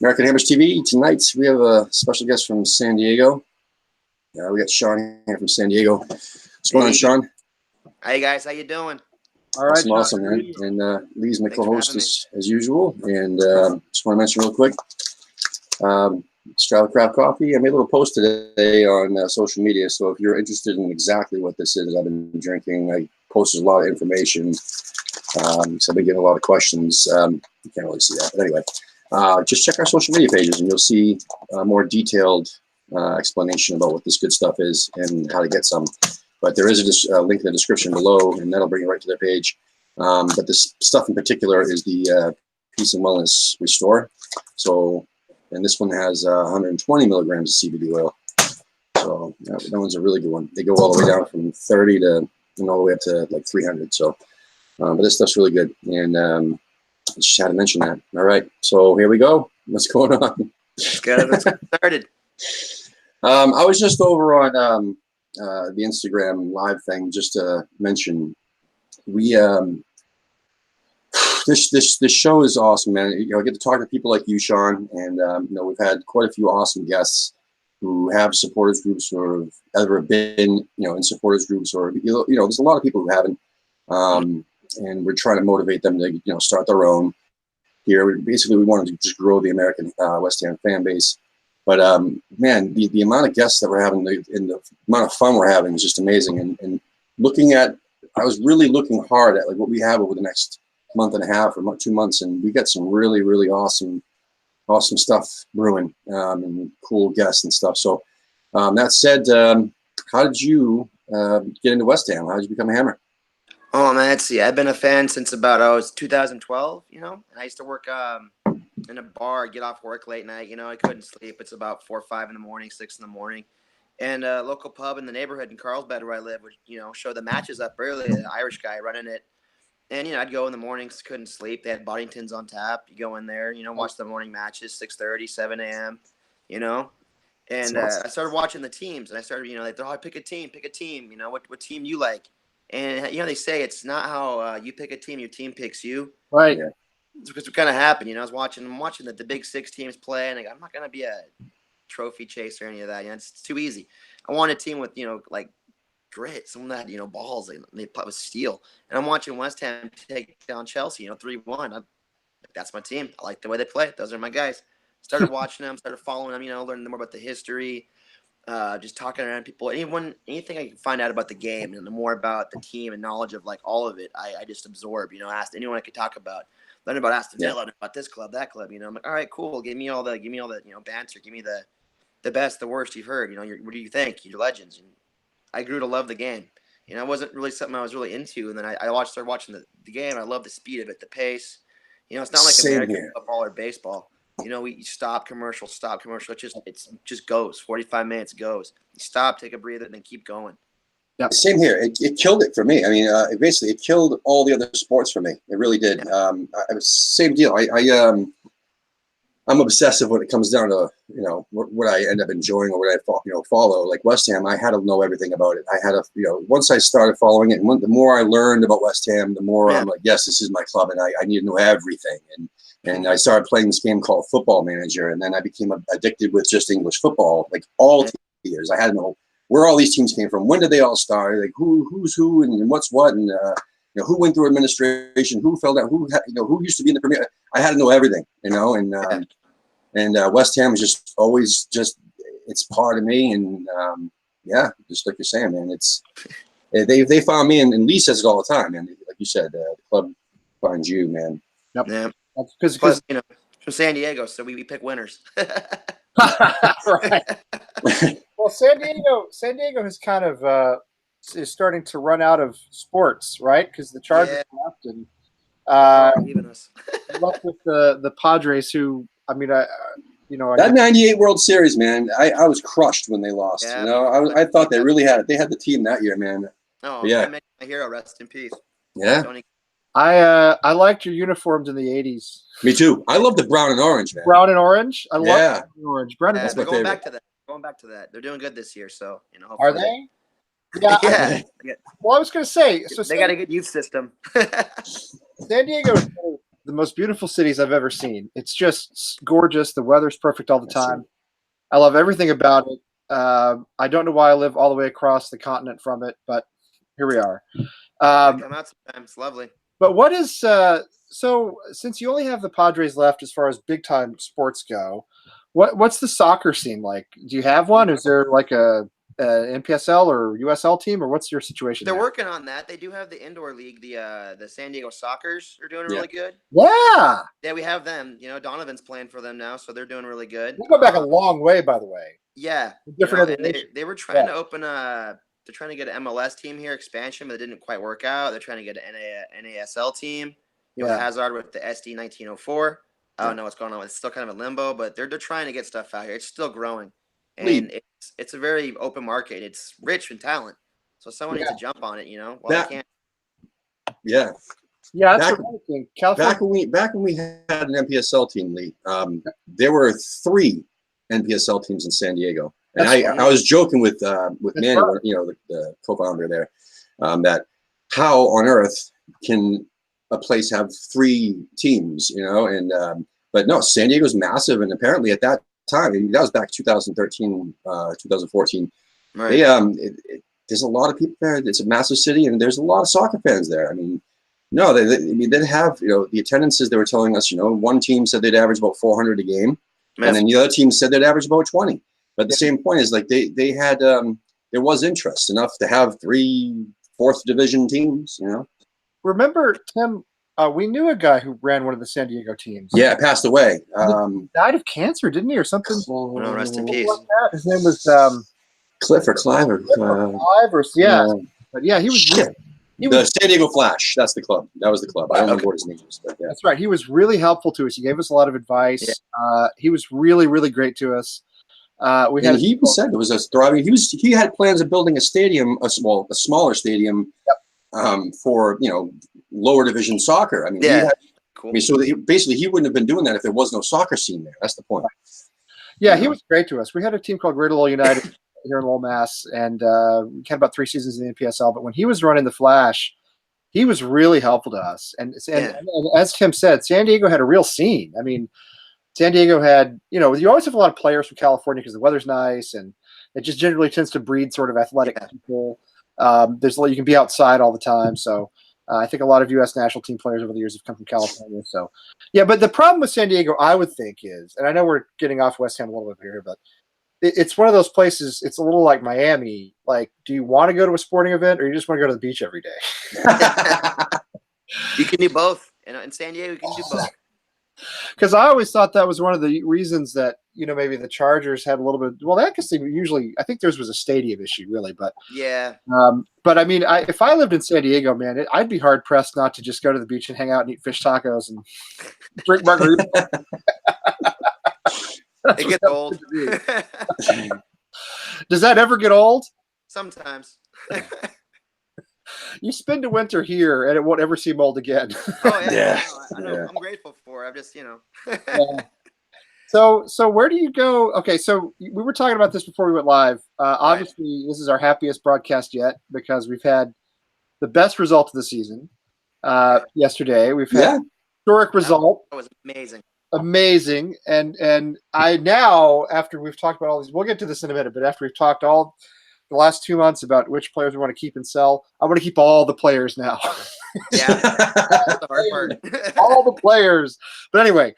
American Hammers TV. Tonight we have a special guest from San Diego. We got Sean here from San Diego. What's going on, Sean? Hey guys, how you doing? All right, awesome, man. And Lee's my co-host as usual. And just want to mention real quick, Strava Craft Coffee. I made a little post today on social media. So if you're interested in exactly what this is, I've been drinking. I posted a lot of information. So I've been getting a lot of questions. You can't really see that, but anyway. Just check our social media pages and you'll see a more detailed explanation about what this good stuff is and how to get some. But there is a link in the description below, and that'll bring you right to their page. But this stuff in particular is the Peace and Wellness Restore. So, and this one has 120 milligrams of CBD oil. So that one's a really good one. They go all the way down from 30 to all the way up to like 300. So, but this stuff's really good. And just had to mention that. All right, so here we go. What's going on? Let's get started. I was just over on the Instagram live thing just to mention we this show is awesome, man. I get to talk to people like you, Sean, and we've had quite a few awesome guests who have supporters groups or have ever been in supporters groups, or there's a lot of people who haven't. And we're trying to motivate them to, start their own here. We wanted to just grow the American West Ham fan base. But man, the amount of guests that we're having and the amount of fun we're having is just amazing. And I was really looking hard at like what we have over the next month and a half or 2 months, and we got some really, really awesome stuff brewing and cool guests and stuff. So that said, how did you get into West Ham? How did you become a Hammer? Oh man, let's see. I've been a fan since about 2012. And I used to work in a bar, get off work late night. I couldn't sleep. It's about 4 or 5 in the morning, 6 in the morning, and a local pub in the neighborhood in Carlsbad where I live would show the matches up early. An Irish guy running it, and I'd go in the mornings, couldn't sleep. They had Boddingtons on tap. You go in there, watch the morning matches, 6:30, 7 a.m. And I started watching the teams, and I started they pick a team. What team you like. And they say it's not how you pick a team; your team picks you. Right. Yeah. It's what kind of happened. I'm watching the big 6 teams play, and I'm not gonna be a trophy chaser or any of that. It's too easy. I want a team with like grit, someone that had balls. They play with steel. And I'm watching West Ham take down Chelsea. 3-1. That's my team. I like the way they play. Those are my guys. Started watching them. Started following them. Learning more about the history. Just talking around people, anything I can find out about the game and the more about the team and knowledge of like all of it, I just absorb. Asked anyone I could talk about, learn about Aston Villa, learn about this club, that club. I'm like, all right, cool. Give me all the banter. Give me the best, the worst you've heard. What do you think? Your legends. And I grew to love the game. It wasn't really something I was really into, and then I started watching the game. I love the speed of it, the pace. It's not like American football or baseball. We stop commercial. It just goes. 45 minutes goes. You stop, take a breather, and then keep going. Yeah, same here. It killed it for me. I mean, it killed all the other sports for me. It really did. Yeah. I was same deal. I'm obsessive when it comes down to what I end up enjoying or what I follow. Like West Ham, I had to know everything about it. I had to once I started following it, and the more I learned about West Ham, the more I'm like, yes, this is my club, and I need to know everything. And I started playing this game called Football Manager, and then I became addicted with just English football, like all years. I had to know where all these teams came from, when did they all start, like who's who, and what's what, and who went through administration, who fell down, who used to be in the Premier. I had to know everything, and West Ham is just always it's part of me, and just like you're saying, man, it's they found me, and Lee says it all the time, man. Like you said, the club finds you, man. Yep. Yeah. Because from San Diego, so we pick winners. Right. Well, San Diego has kind of is starting to run out of sports, right? Because the Chargers left, and even us left with the Padres, who that '98 World Series, man. I was crushed when they lost. Yeah, I thought they really had it. They had the team that year, man. Oh yeah, my hero, rest in peace. Yeah. I liked your uniforms in the '80s. Me too. I love the brown and orange, man. Brown and orange. I love brown and orange. Brown that's my going favorite. back to that. They're doing good this year, so Are they? Yeah. Yeah. Well, I was going to say, so they got a good youth system. San Diego the most beautiful cities I've ever seen. It's just gorgeous. The weather's perfect all the That's time. true. I love everything about it. I don't know why I live all the way across the continent from it, but here we are. Come out sometime. It's lovely. But what is so? Since you only have the Padres left as far as big time sports go, what's the soccer scene like? Do you have one? Is there like a NPSL or USL team, or what's your situation? They're there? working on that. They do have the indoor league. The San Diego Sockers are doing Yeah. really good. Yeah, Yeah, we have them. You know, Donovan's playing for them now, so they're doing really good. we go back a long way, by the way. Yeah, Different and iteration. they were trying Yeah. to open a. They're trying to get an MLS team here, expansion, but it didn't quite work out. They're trying to get an NASL team. With Yeah. Hazard with the SD 1904. I don't Yeah. know what's going on. It's still kind of a limbo, but they're trying to get stuff out here. It's still growing, League. and it's a very open market. It's rich in talent, so someone needs to jump on it. You know, well, That- they can't. Yeah. Yeah, that's Back- what I think. California. Back when we had an NPSL team, Lee, there were 3 NPSL teams in San Diego, and That's I was joking with Manny, right. you know, the co-founder there, that how on earth can a place have 3 teams, you know? And but no, San Diego's massive, and apparently at that time, I mean, that was back 2013, 2014. Right. They there's a lot of people there. It's a massive city, and there's a lot of soccer fans there. I mean. No, they have, you know, the attendances they were telling us, you know, one team said they'd average about 400 a game, and then the other team said they'd average about 20. But the same point is, like, they had, there was interest enough to have 3 fourth division teams, you know? Remember, Tim, we knew a guy who ran one of the San Diego teams. Yeah, passed away. He died of cancer, didn't he, or something? No, rest in Something peace. like that. His name was Cliff or Clive or, Clive, or yeah. But yeah, he was. shit. He The was. San Diego Flash. That's the club. That was the club. I don't remember what his name was, but yeah. That's right. He was really helpful to us. He gave us a lot of advice. He was really, really great to us. We had. And he even said it was a thriving. He had plans of building a stadium, a smaller stadium, for, you know, lower division soccer. I mean, Yeah. he had, Cool. I mean, so basically he wouldn't have been doing that if there was no soccer scene there. That's the point. Yeah, he was great to us. We had a team called Greater Lowell United here in Lowell, Mass, and we had about 3 seasons in the NPSL. But when he was running the Flash, he was really helpful to us. And as Tim said, San Diego had a real scene. I mean, San Diego had, you know, you always have a lot of players from California because the weather's nice, and it just generally tends to breed sort of athletic people. You can be outside all the time, so. I think a lot of U.S. national team players over the years have come from California. So, yeah, but the problem with San Diego, I would think, is, and I know we're getting off West Ham a little bit here, but it's one of those places, it's a little like Miami. Like, do you want to go to a sporting event, or you just want to go to the beach every day? You can do both. In San Diego, you can do both. Because I always thought that was one of the reasons that, you know, maybe the Chargers had a little bit. Well, that because usually, I think theirs was a stadium issue, really. But Yeah. but I mean, if I lived in San Diego, man, I'd be hard pressed not to just go to the beach and hang out and eat fish tacos and drink margaritas. It gets old. Does that ever get old? Sometimes. You spend a winter here and it won't ever seem old again. Oh yeah. Yeah. I know. Yeah. I'm grateful for it. I'm just, you know. Yeah. So where do you go? Okay, so we were talking about this before we went live. Obviously, this is our happiest broadcast yet because we've had the best result of the season yesterday. We've had historic result. That was amazing. Amazing. And I now, after we've talked about all these, we'll get to this in a minute, but after we've talked all the last 2 months about which players we want to keep and sell, I want to keep all the players now. Yeah. That's the hard part. All the players. But anyway,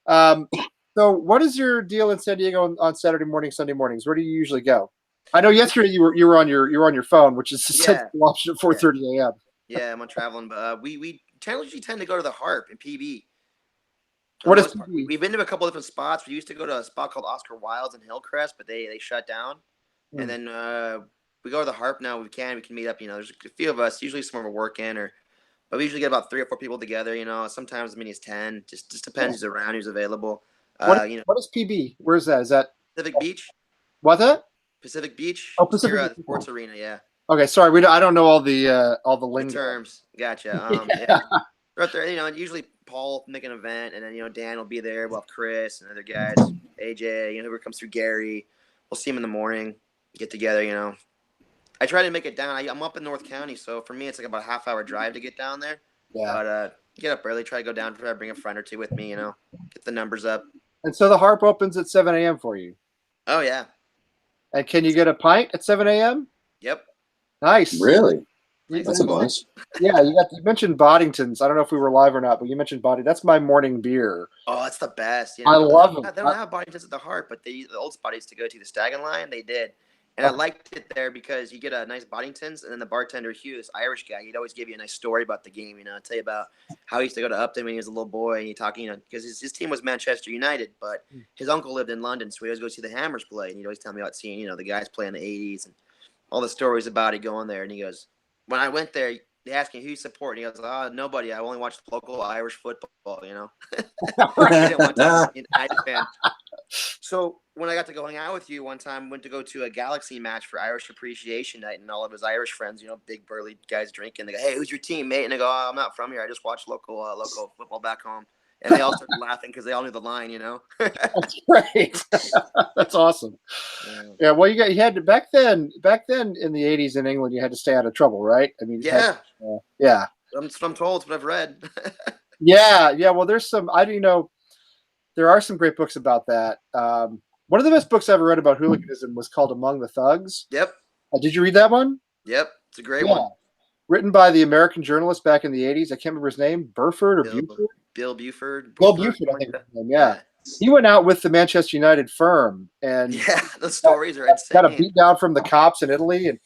so what is your deal in San Diego on Saturday morning, Sunday mornings? Where do you usually go? I know yesterday you were on your phone, which is a sensible option at 4:30 a.m. Yeah, I'm on traveling, but we usually tend to go to the Harp in PB. What is PB? We've been to a couple different spots. We used to go to a spot called Oscar Wilde's in Hillcrest, but they shut down. And then we go to the Harp now. We can meet up. You know, there's a few of us. Usually some of them are working, but we usually get about 3 or 4 people together. You know, sometimes as many as 10. Just depends who's around, who's available. What, you know, what is PB? Where is that? Is that Pacific Beach? what's that? Pacific Beach. Oh, Pacific Near, Beach. Sports Arena. Yeah. Okay, sorry, I don't know all the The lingo. terms. Gotcha. Yeah. They're out there, you know, usually Paul will make an event, and then, you know, Dan will be there. We'll have Chris and other guys, AJ, you know, whoever comes through, Gary. We'll see him in the morning, get together, you know. I try to make it down. I'm up in North County, so for me, it's like about a half-hour drive to get down there. Yeah. But Get up early, try to go down for bring a friend or two with me, get the numbers up. And so the Harp opens at 7 a.m. for you. Oh yeah. And can you get a pint at 7 a.m.? Yep. Nice. Really? Nice That's and a cool. bonus. Yeah, you mentioned Boddington's. I don't know if we were live or not, but you mentioned Boddington. That's my morning beer. Oh, that's the best. I love them. They don't have Boddingtons at the Heart, but the old spot I used to go to, the Stag and Lion, they did. And I liked it there because you get a nice Boddingtons, and then the bartender, Hugh, this Irish guy, he'd always give you a nice story about the game, tell you about how he used to go to Upton when he was a little boy, and he talking, because his team was Manchester United, but his uncle lived in London, so he always go see the Hammers play, and he'd always tell me about seeing, the guys play in the 80s and all the stories about it going there. And he goes, when I went there, they asked me who you support, and he goes, "Oh, nobody. I only watched local Irish football." He didn't want to be an United fan. So when I got to go hang out with you one time, went to go to a Galaxy match for Irish Appreciation Night, and all of his Irish friends, big burly guys drinking. They go, "Hey, who's your team, mate?" And I go, "Oh, I'm not from here. I just watch local football back home." And they all started laughing because they all knew the line, That's great. That's awesome. Yeah. Well, you had to back then in the 80s in England, you had to stay out of trouble, right? I mean, yeah. Yeah. That's what I'm told. It's what I've read. Yeah. Well, there's some. There are some great books about that. One of the best books I ever read about hooliganism was called Among the Thugs. Yep. Did you read that one? Yep. It's a great one. Written by the American journalist back in the 80s. I can't remember his name. Burford or Buford? Bill Buford. Bill Buford, I think. Yeah. He went out with the Manchester United firm, and the stories are insane. Got a beat down from the cops in Italy,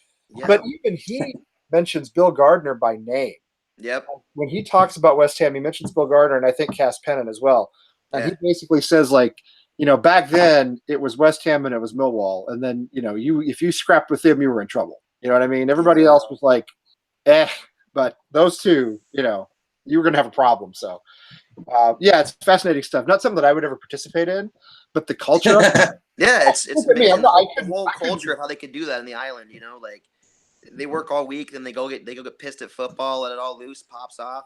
but even he mentions Bill Gardner by name. Yep. When he talks about West Ham, he mentions Bill Gardner and I think Cass Pennant as well. And he basically says, back then it was West Ham and it was Millwall, and then if you scrapped with them, you were in trouble. You know what I mean? Everybody else was like, but those two, you were going to have a problem. So. It's fascinating stuff. Not something that I would ever participate in, but the culture. It's amazing. The whole culture of how they could do that in the island. They work all week, then they go get pissed at football, let it all loose, pops off,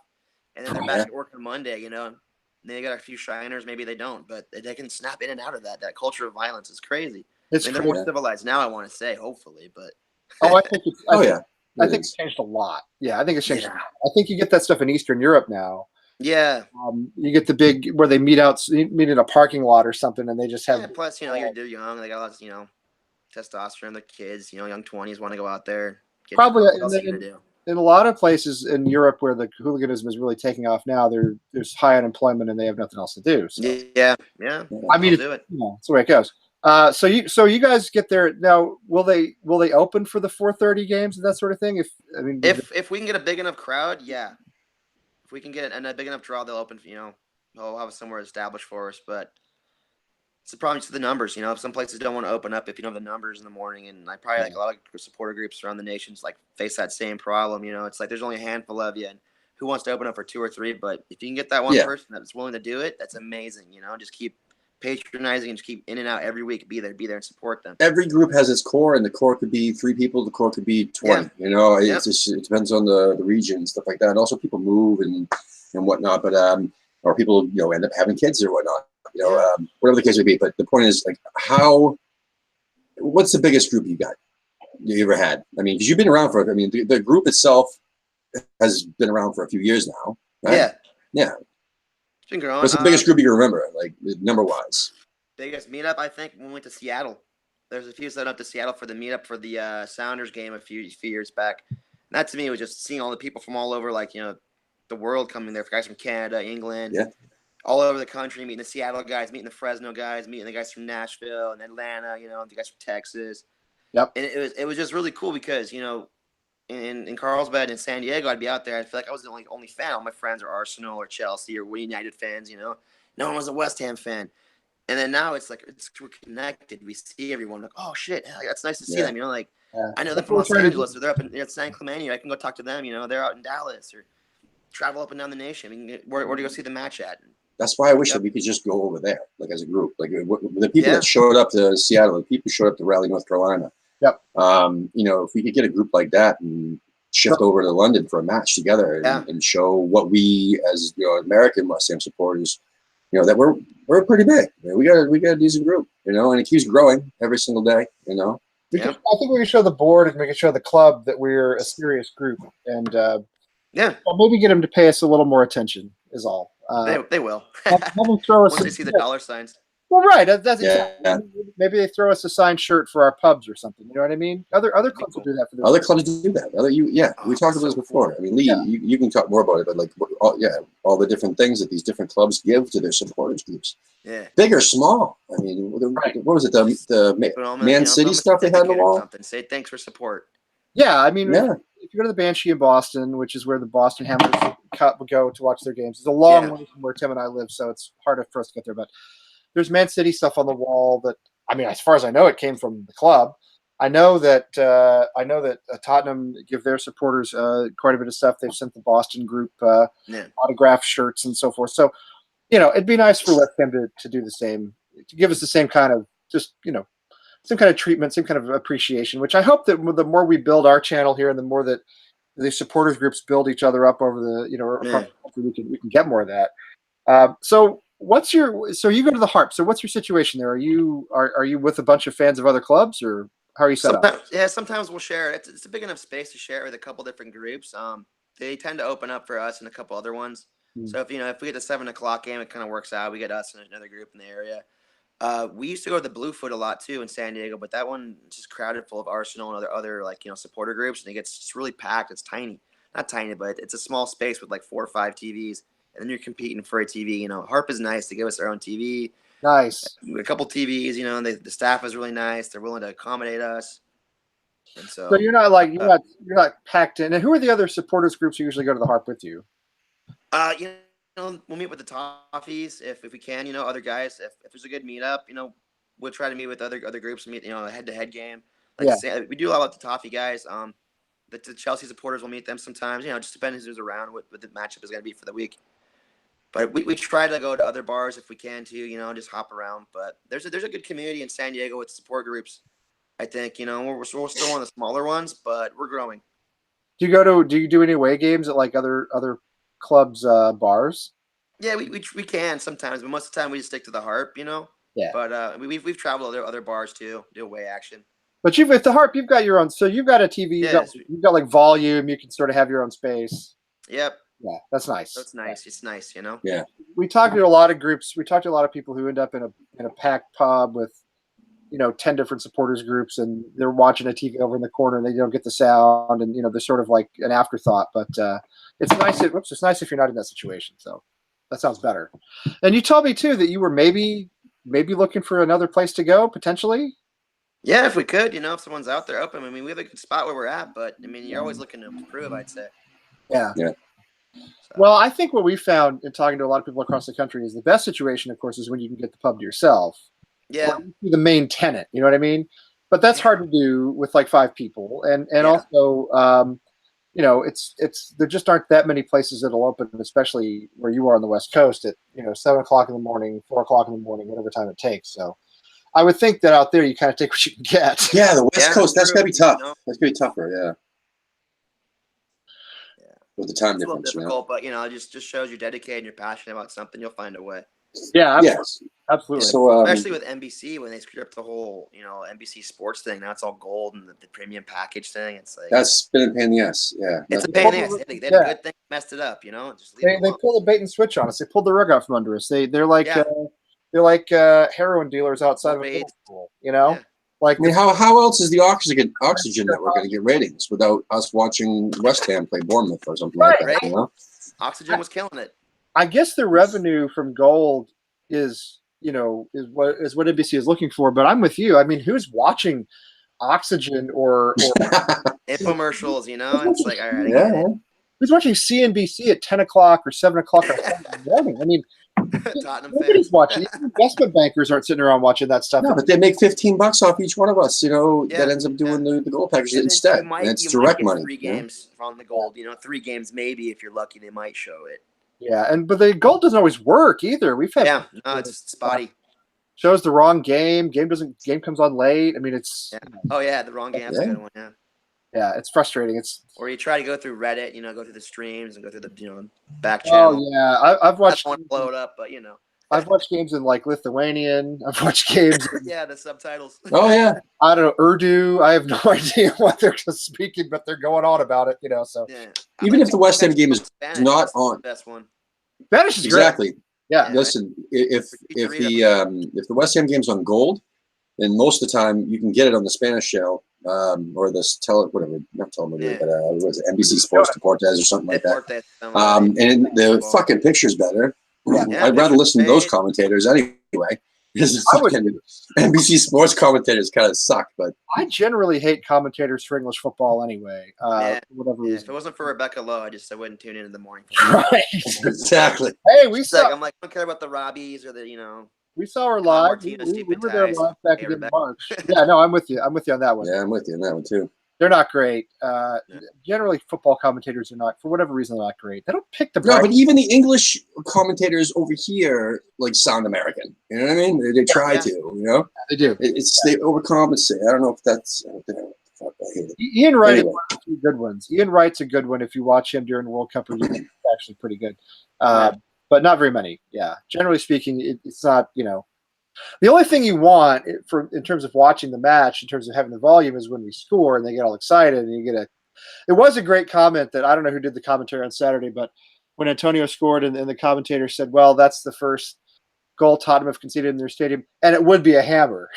and then they're back at work on Monday. And they got a few shiners, maybe they don't, but they can snap in and out of that. That culture of violence is crazy. They're more civilized now, I want to say, hopefully, but. I think it's. I think it's changed a lot. Yeah, I think it's changed. I think you get that stuff in Eastern Europe now. Yeah, you get the big where they meet in a parking lot or something, and they just have. Plus, they're young. They got lots, testosterone. The kids, young 20s want to go out there. Probably in a lot of places in Europe where the hooliganism is really taking off now, there's high unemployment and they have nothing else to do. So. Yeah. I mean, that's the way it goes. So you guys get there now. Will they open for the 4:30 games and that sort of thing? If we can get a big enough crowd, yeah. If we can get a big enough draw, they'll open. They'll have somewhere established for us. But it's the problem to the numbers. If some places don't want to open up if you don't have the numbers in the morning, and I probably a lot of supporter groups around the nations face that same problem. It's there's only a handful of you, and who wants to open up for 2 or 3? But if you can get that one person that's willing to do it, that's amazing. Just keep patronizing and just keep in and out every week. Be there and support them. Every group has its core, and the core could be 3 people. The core could be 20. It depends on the region and stuff like that. And also people move and whatnot, but or people end up having kids or whatnot. Whatever the case may be. But the point is, what's the biggest group you ever had? I mean, because you've been around the group itself has been around for a few years now, right? Yeah. It's been growing. What's the biggest group you can remember, number-wise? Biggest meetup, I think, when we went to Seattle. There's a few set up to Seattle for the meetup for the Sounders game a few years back. And that, to me, was just seeing all the people from all over, the world coming there. Guys from Canada, England, all over the country, meeting the Seattle guys, meeting the Fresno guys, meeting the guys from Nashville and Atlanta, the guys from Texas. Yep. And it was just really cool because, in Carlsbad and San Diego, I'd be out there. I feel like I was the only fan. All my friends are Arsenal or Chelsea or United fans. No one was a West Ham fan. And then now it's we're connected. We see everyone oh shit, that's nice to see them. I know them from Los Angeles or they're up in San Clemente. I can go talk to them. They're out in Dallas or travel up and down the nation. Where do you go see the match at? That's why I wish that we could just go over there, as a group. The people that showed up to Seattle, the people who showed up to Raleigh, North Carolina. Yep. If we could get a group like that and shift over to London for a match together and show what we as American West Ham supporters, that we're pretty big. We got a decent group, and it keeps growing every single day. I think we can show the board and we can show the club that we're a serious group, and Yeah, Well, maybe get them to pay us a little more attention is all. they will. Have them throw us Once they see the dollar signs. well, right. That's Yeah. exactly. Maybe they throw us a signed shirt for our pubs or something. You know what I mean? Other That'd be clubs will cool. do that for their Other clubs do that. We Oh, talked about so this before. cool. I mean, Lee, Yeah. you can talk more about it, but like, all the different things that these different clubs give to their supporters groups, Yeah. big or small. I mean, Right. what was it? The But I'm Man City stuff they had on the wall. Something. Say thanks for support. Yeah, I mean, Yeah, if you go to the Banshee in Boston, which is where the Boston Hammers Cup would go to watch their games, it's a long Yeah. way from where Tim and I live, so it's hard for us to get there. But there's Man City stuff on the wall that, I mean, as far as I know, it came from the club. I know that Tottenham give their supporters quite a bit of stuff. They've sent the Boston group Yeah. autograph shirts and so forth. So, it'd be nice for West Ham to do the same, to give us the same kind of some kind of treatment, some kind of appreciation. Which I hope that the more we build our channel here, and the more that the supporters groups build each other up over the across the country, we can get more of that. So you go to the Harp. So what's your situation there? Are you with a bunch of fans of other clubs, or how are you set up? Sometimes we'll share it. It's a big enough space to share it with a couple different groups. They tend to open up for us and a couple other ones. Hmm. So if we get the 7 o'clock game, it kind of works out. We get us and another group in the area. We used to go to the Bluefoot a lot too in San Diego, but that one is just crowded full of Arsenal and other supporter groups, and it gets just really packed. It's tiny, not tiny, but it's a small space with like 4 or 5 TVs, and then you're competing for a TV. Harp is nice to give us their own TV, Nice. a couple TVs. And the staff is really nice. They're willing to accommodate us, and So you're not like you're not packed in. And who are the other supporters groups who usually go to the Harp with you? We'll meet with the Toffees if we can. Other guys. If there's a good meetup, we'll try to meet with other groups and meet. A head-to-head game. We do a lot with the Toffee guys. The Chelsea supporters will meet them sometimes. Just depending who's around, what the matchup is going to be for the week. But we try to go to other bars if we can too. Just hop around. But there's a good community in San Diego with support groups. I think we're still one of the smaller ones, but we're growing. Do you do any away games at like other clubs bars? Yeah, we can sometimes, but most of the time we just stick to the Harp. Yeah. But we've traveled to other bars too, do away action. But at the Harp, you've got your own. So you've got a TV. You've got like volume. You can sort of have your own space. Yep. Yeah, that's nice. That's nice. It's nice, Yeah. We talked to a lot of groups. We talked to a lot of people who end up in a packed pub with 10 different supporters groups, and they're watching a TV over in the corner and they don't get the sound, and they're sort of like an afterthought. But it's nice. It's nice if you're not in that situation. So that sounds better. And you told me too that you were maybe looking for another place to go potentially. Yeah, if we could, if someone's out there open. I mean, we have a good spot where we're at, but I mean, you're always looking to improve, I'd say. Yeah. Yeah. So. Well, I think what we found in talking to a lot of people across the country is the best situation, of course, is when you can get the pub to yourself. Yeah. The main tenant, you know what I mean? But that's hard to do with like 5 people, and also, there just aren't that many places that'll open, especially where you are on the West Coast at 7 o'clock in the morning, 4 o'clock in the morning, whatever time it takes. So, I would think that out there you kind of take what you can get. Yeah, the West Coast, that's true. gotta be tough. That's gonna be tougher, yeah. With the time It's a little difference, difficult, but it just shows you're dedicated and you're passionate about something. You'll find a way. Yeah, Yes. absolutely. So, especially with NBC when they screwed up the whole NBC sports thing. Now it's all gold and the premium package thing. It's like that's been a pain in the ass. Yeah. it's a pain in the ass. They had a good thing, messed it up. Just leave They pulled a bait and switch on us. They pulled the rug out from under us. They're like heroin dealers outside of a middle school. Yeah. Like I mean, how else is the Oxygen Network going to get ratings without us watching West Ham play Bournemouth or something like that? Right. Oxygen was killing it. I guess the revenue from gold is what NBC is looking for. But I'm with you. I mean, who's watching Oxygen or infomercials? It's like all right. Yeah. Who's watching CNBC at 10 o'clock or 7 o'clock in the morning? I mean, Tottenham nobody's fans. watching. Investment bankers aren't sitting around watching that stuff. No, but they make $15 off each one of us. That ends up doing the gold packages instead. And it's direct money. 3 games from the gold. 3 games maybe if you're lucky they might show it. Yeah, but the gold doesn't always work either. We've had it's spotty. Shows the wrong game. Game comes on late. I mean, it's Oh yeah, the wrong game's a good one. Yeah. Yeah, it's frustrating. Or you try to go through Reddit, go through the streams and go through the back channel. Oh yeah, I've watched. I don't want to blow it up, but I've watched games in like Lithuanian. I've watched games. Yeah, the subtitles. Oh yeah, I don't know, Urdu. I have no idea what they're speaking, but they're going on about it. So Yeah. even if the West Ham game is Spanish, not that's the on, best one. Spanish is exactly. great. Yeah. Yeah. Listen, if Pizzeria. if the West Ham game's on Gold, then most of the time you can get it on the Spanish channel or this whatever, not telemovie, Yeah. but what was it, NBC Sports Deportes or something like that. Deportes, And the fucking picture's better. Yeah. I'd rather listen to those great. commentators anyway. Because I would- fucking NBC Sports commentators kind of suck, but I generally hate commentators for English football anyway. Yeah. For whatever Yeah, if reason. it wasn't for Rebecca Lowe, I wouldn't tune in the morning. Right. exactly. Hey, we It's saw like, I'm like, I don't care about the Robbies or the. we saw her live. We Martinez, Steve were there Matthijs. live back Hey, in Rebecca. March. Yeah, no, I'm with you. I'm with you on that one. Yeah, I'm with you on that one too. They're not great. Generally, football commentators are not, for whatever reason, they're not great. They don't pick the No, bright. but even the English commentators over here like sound American. You know what I mean? They try Yeah. to. You know, They do. it's they overcompensate. I don't know if that's. Fuck, I hate it. Ian Wright Anyway. is one of the few good ones. Ian Wright's a good one if you watch him during the World Cup. It's actually pretty good, but not very many. Yeah, generally speaking, it's not. The only thing you want in terms of watching the match, in terms of having the volume, is when we score and they get all excited and you get a. It was a great comment that I don't know who did the commentary on Saturday, but when Antonio scored and the commentator said, "Well, that's the first goal Tottenham have conceded in their stadium, and it would be a hammer."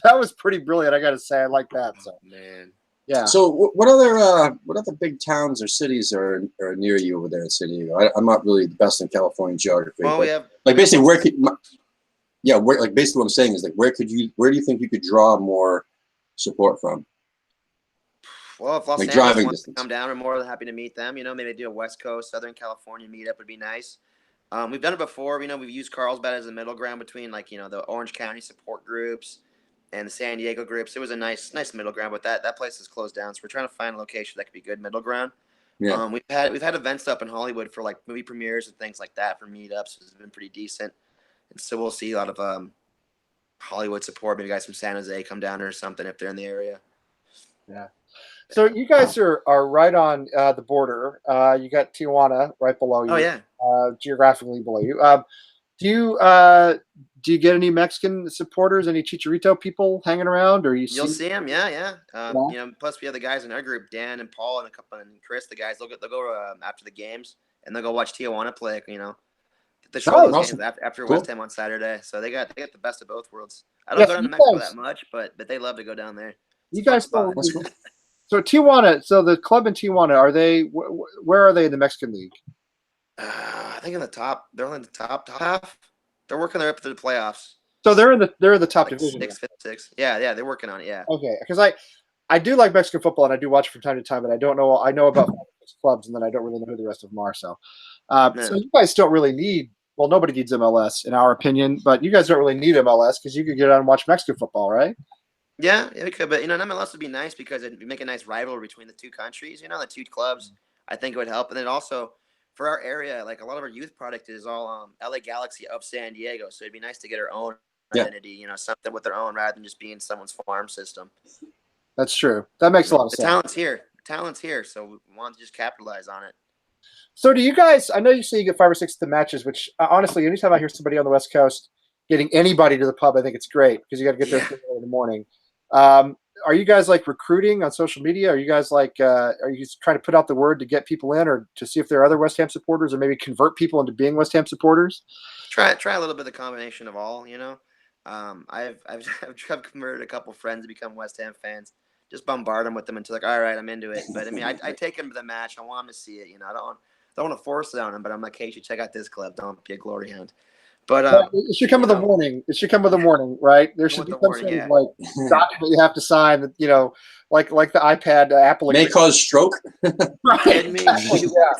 That was pretty brilliant. I got to say, I like that. So Man. yeah. So what other big towns or cities are near you over there in San Diego? I'm not really the best in California geography. Well, but we have. like basically where basically what I'm saying is like where do you think you could draw more support from? Well, if Los Like Angeles driving wants to distance. come down, we're more than happy to meet them. Maybe do a West Coast, Southern California meetup would be nice. We've done it before. We've used Carlsbad as a middle ground between the Orange County support groups and the San Diego groups. It was a nice middle ground, but that place is closed down. So we're trying to find a location that could be good middle ground. Yeah. We've had events up in Hollywood for like movie premieres and things like that for meetups. It's been pretty decent, and so we'll see a lot of Hollywood support. Maybe guys from San Jose come down or something if they're in the area. Yeah. So you guys are right on the border. You got Tijuana right below you. Oh yeah. Geographically below you. Do you get any Mexican supporters, any Chicharito people hanging around, or You'll see them, yeah. Plus we have the guys in our group, Dan and Paul and Chris. The guys they'll go after the games and they'll go watch Tijuana play. The show those awesome. games after Cool. West Ham on Saturday. So they got the best of both worlds. I don't go down to Mexico that much, but they love to go down there. You guys spot. So Tijuana. So the club in Tijuana, are they? Where are they in the Mexican League? I think in the top. They're only in the top half. They're working their way up to the playoffs. So they're in the top Like division. six. Yeah, they're working on it. Yeah. Okay, because I do like Mexican football and I do watch it from time to time, but I don't know. I know about 5 or 6 clubs, and then I don't really know who the rest of them are. So you guys don't really need. Well, nobody needs MLS in our opinion, but you guys don't really need MLS because you could get on and watch Mexican football, right? Yeah, we could, but an MLS would be nice because it'd make a nice rivalry between the two countries. The two clubs. I think it would help, and then also for our area, like a lot of our youth product is all LA Galaxy of San Diego, so it'd be nice to get our own identity. Something with their own rather than just being someone's farm system. That's true. That makes a lot of sense. Talent's here, so we want to just capitalize on it. So do you guys? I know you say you get 5 or 6 to matches, which honestly, anytime I hear somebody on the West Coast getting anybody to the pub, I think it's great because you got to get there in the morning. Are you guys like recruiting on social media? Are you guys like are you trying to put out the word to get people in, or to see if there are other West Ham supporters, or maybe convert people into being West Ham supporters? Try a little bit of the combination of all. I've converted a couple friends to become West Ham fans. Just bombard them with them until all right, I'm into it. But I take them to the match. I want them to see it. I don't want to force it on them, but I'm like, hey, you should check out this club. Don't be a glory hound. But it should come with a warning. It should come with a warning, right? There should be some sort of like document you have to sign that like the iPad Apple. May cause stroke. Right.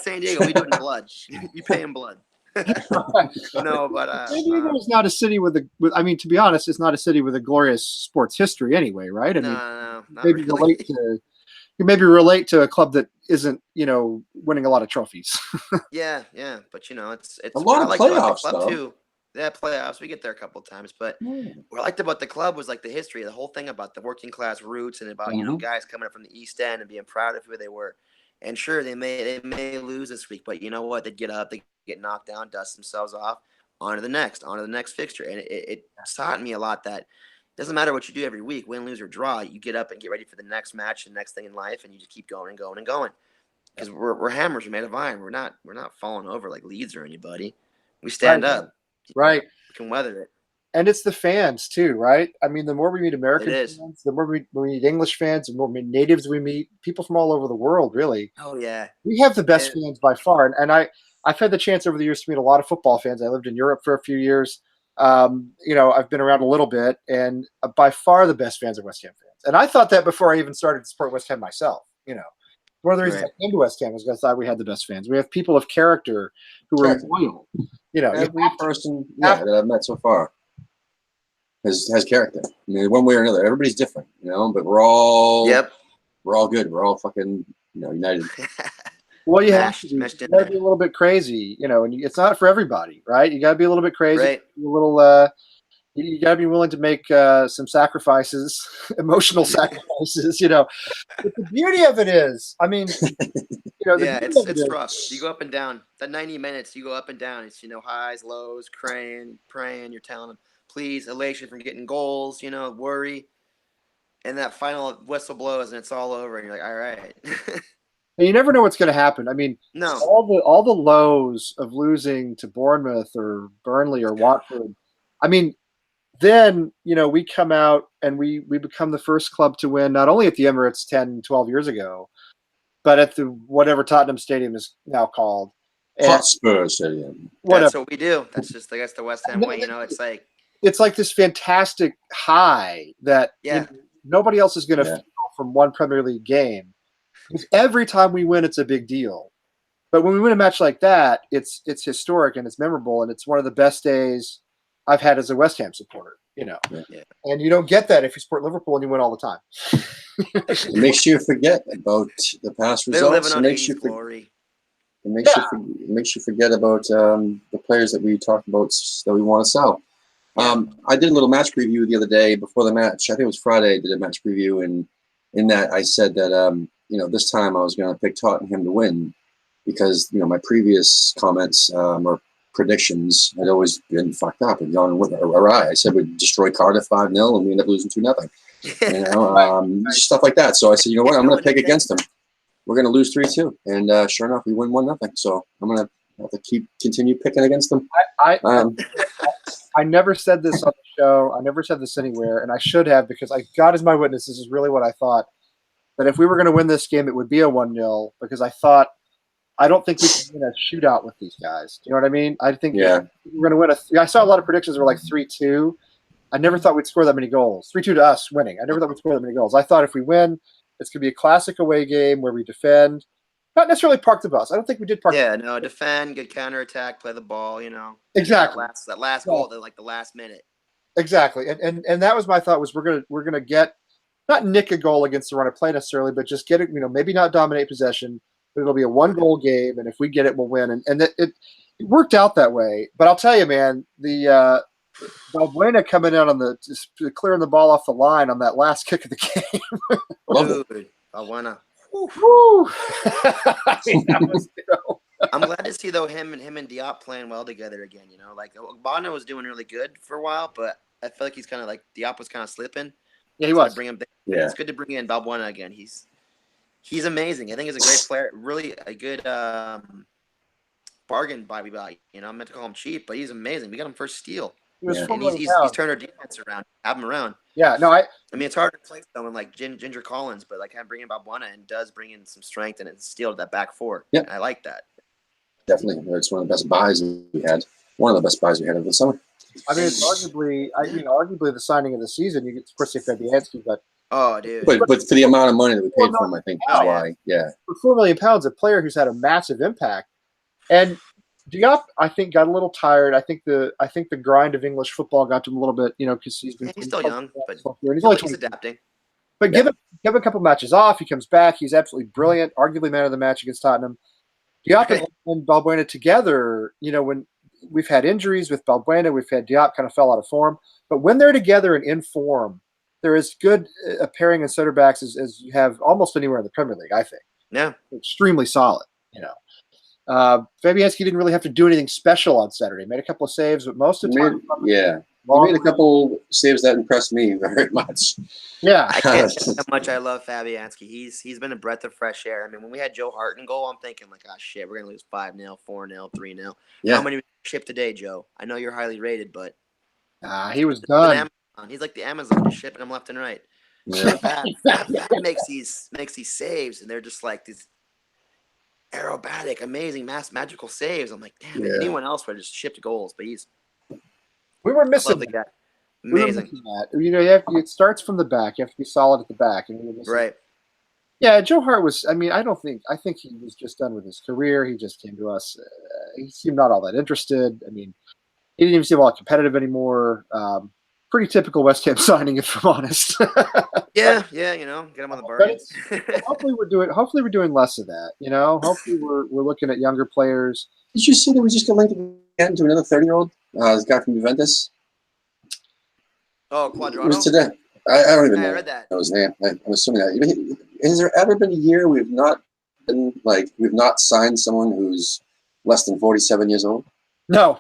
San Diego, we do it in blood. You pay in blood. No, but San Diego is not a city with I mean, to be honest, it's not a city with a glorious sports history anyway, right? No, maybe really. maybe relate to a club that isn't, winning a lot of trophies. Yeah, but it's a lot of playoffs though. Too. Yeah, playoffs. We get there a couple of times, but what I liked about the club was like the history, the whole thing about the working class roots, and about guys coming up from the East End and being proud of who they were. And sure, they may lose this week, but you know what? They get up, they get knocked down, dust themselves off, on to the next fixture. And it taught me a lot that it doesn't matter what you do every week, win, lose, or draw. You get up and get ready for the next match, the next thing in life, and you just keep going and going and going. Because we're hammers, we're made of iron. We're not falling over like Leeds or anybody. We stand Right. up. Right. We can weather it. And it's the fans too, right? I mean, the more we meet American It is. fans, the more we meet English fans, the more natives we meet, people from all over the world, really. Oh yeah. We have the best And- fans by far. And I've had the chance over the years to meet a lot of football fans. I lived in Europe for a few years. I've been around a little bit, and by far the best fans are West Ham fans. And I thought that before I even started to support West Ham myself. One of the reasons Right. I came to West Ham was because I thought we had the best fans. We have people of character who are Correct. loyal. Every person that I've met so far has character. I mean, one way or another, everybody's different, but we're all Yep. we're all good. We're all fucking united. Well, you have Mashed- to be. mashed You in got to there. be a little bit crazy, and it's not for everybody, right? You got to be a little bit crazy, Right. a little. You got to be willing to make some sacrifices, emotional sacrifices. But the beauty of it is, I mean, the Yeah, beauty of it it's is- rough. You go up and down. That 90 minutes, you go up and down. It's highs, lows, praying. You're telling them, please, elation from getting goals. Worry, and that final whistle blows and it's all over, and you're like, all right. And you never know what's going to happen. I mean, No. all the lows of losing to Bournemouth or Burnley or Watford. I mean, then we come out and we become the first club to win not only at the Emirates 10, 12 years ago, but at the whatever Tottenham Stadium is now called. And Hotspur Stadium. whatever. That's what we do. That's just, I guess, the West Ham way. It's like, It's like this fantastic high that Yeah. nobody else is going to Yeah. feel from one Premier League game. Because every time we win, it's a big deal. But when we win a match like that, it's historic and it's memorable, and it's one of the best days I've had as a West Ham supporter. Yeah. And you don't get that if you support Liverpool and you win all the time. It makes you forget about the past they're living results. It on makes 80s you glory. it makes you forget about the players that we talked about that we want to sell. I did a little match preview the other day before the match. I think it was Friday. I did a match preview, and in that I said that this time I was going to pick Tottenham to win because my previous comments or predictions had always been fucked up and gone awry. I said we'd destroy Cardiff 5-0 and we end up losing 2-0. Stuff like that. So I said, you know what? I'm going to pick against them. We're going to lose 3-2, and sure enough, we win 1-0. So I'm going to have to continue picking against them. I never said this on the show. I never said this anywhere, and I should have because God is my witness. This is really what I thought. That if we were going to win this game, it would be a 1-0 because I don't think we can win a shootout with these guys. Do you know what I mean? I think we're going to win I saw a lot of predictions that were like 3-2. I never thought we'd score that many goals. 3-2 to us winning. I never thought we'd score that many goals. I thought if we win, it's going to be a classic away game where we defend. Not necessarily park the bus. I don't think we did park Yeah, no, defend, good counterattack, play the ball, Exactly. That last goal, the last minute. Exactly. And that was my thought was we're gonna get not nick a goal against the run of play necessarily, but just get it, maybe not dominate possession, but it'll be a 1-goal game, and if we get it, we'll win. And it worked out that way. But I'll tell you, man, the Balbuena coming out on clearing the ball off the line on that last kick of the game. Dude, Balbuena. Woo! I mean, that was, I'm glad to see though him and Diop playing well together again. Like Balbuena was doing really good for a while, but I feel like he's kind of like Diop was kind of slipping. Yeah, he was. Bring him back. Yeah. It's good to bring in Balbuena again. He's amazing. I think he's a great player. Really a good bargain by we got. I meant to call him cheap, but he's amazing. We got him for steal. He was Yeah. $4 And million he's pounds. turned our defense around, have him around. Yeah, no, I mean, it's hard to play someone like Ginger Collins, but like bringing Balbuena and does bring in some strength and it's steal that back four. Yeah. And I like that. Definitely. It's one of the best buys we had. One of the best buys we had over the summer. I mean, it's arguably the signing of the season. You get, of course, Fabianski, but Oh, dude. But for the amount of money that we paid for him, I think that's Oh, yeah. why. Yeah. for $4 million, a player who's had a massive impact. And Diop, I think, got a little tired. I think the grind of English football got to him a little bit, because he's been He's still young, but and he's only he's 20. adapting. But give him a couple matches off. He comes back. He's absolutely brilliant. Arguably man of the match against Tottenham. Diop and Balbuena together, when we've had injuries with Balbuena, we've had Diop kind of fell out of form. But when they're together and in form, they're as good a pairing in center backs as you have almost anywhere in the Premier League, I think. Yeah. extremely solid. Fabianski didn't really have to do anything special on Saturday. Made a couple of saves, but most of the time, He made a couple saves that impressed me very much. Yeah, I can't tell you how much I love Fabianski. He's been a breath of fresh air. I mean, when we had Joe Hart in goal, I'm thinking like, oh shit, we're gonna lose 5-0, 4-0, 3-0. Yeah. How many shipped today, Joe? I know you're highly rated, but he was done. He's like the Amazon, just shipping them left and right. Yeah. Fab makes these saves, and they're just like these aerobatic, amazing, magical saves. I'm like, damn, anyone else would have just shipped goals, but we were missing the guy. Amazing. It starts from the back. You have to be solid at the back, and right. Yeah, Joe Hart was. I mean, I think he was just done with his career. He just came to us. He seemed not all that interested. I mean, he didn't even seem all that competitive anymore. Pretty typical West Ham signing, if I'm honest. yeah, get him on the bargain. Hopefully we're doing less of that. Hopefully we're looking at younger players. Did you see that we just got linked again to another 30-year-old? This guy from Juventus. Oh, Quadrado. It was today. I don't even know. I read that. Know his name. I'm assuming that. Has there ever been a year we've not signed someone who's less than 47 years old? No.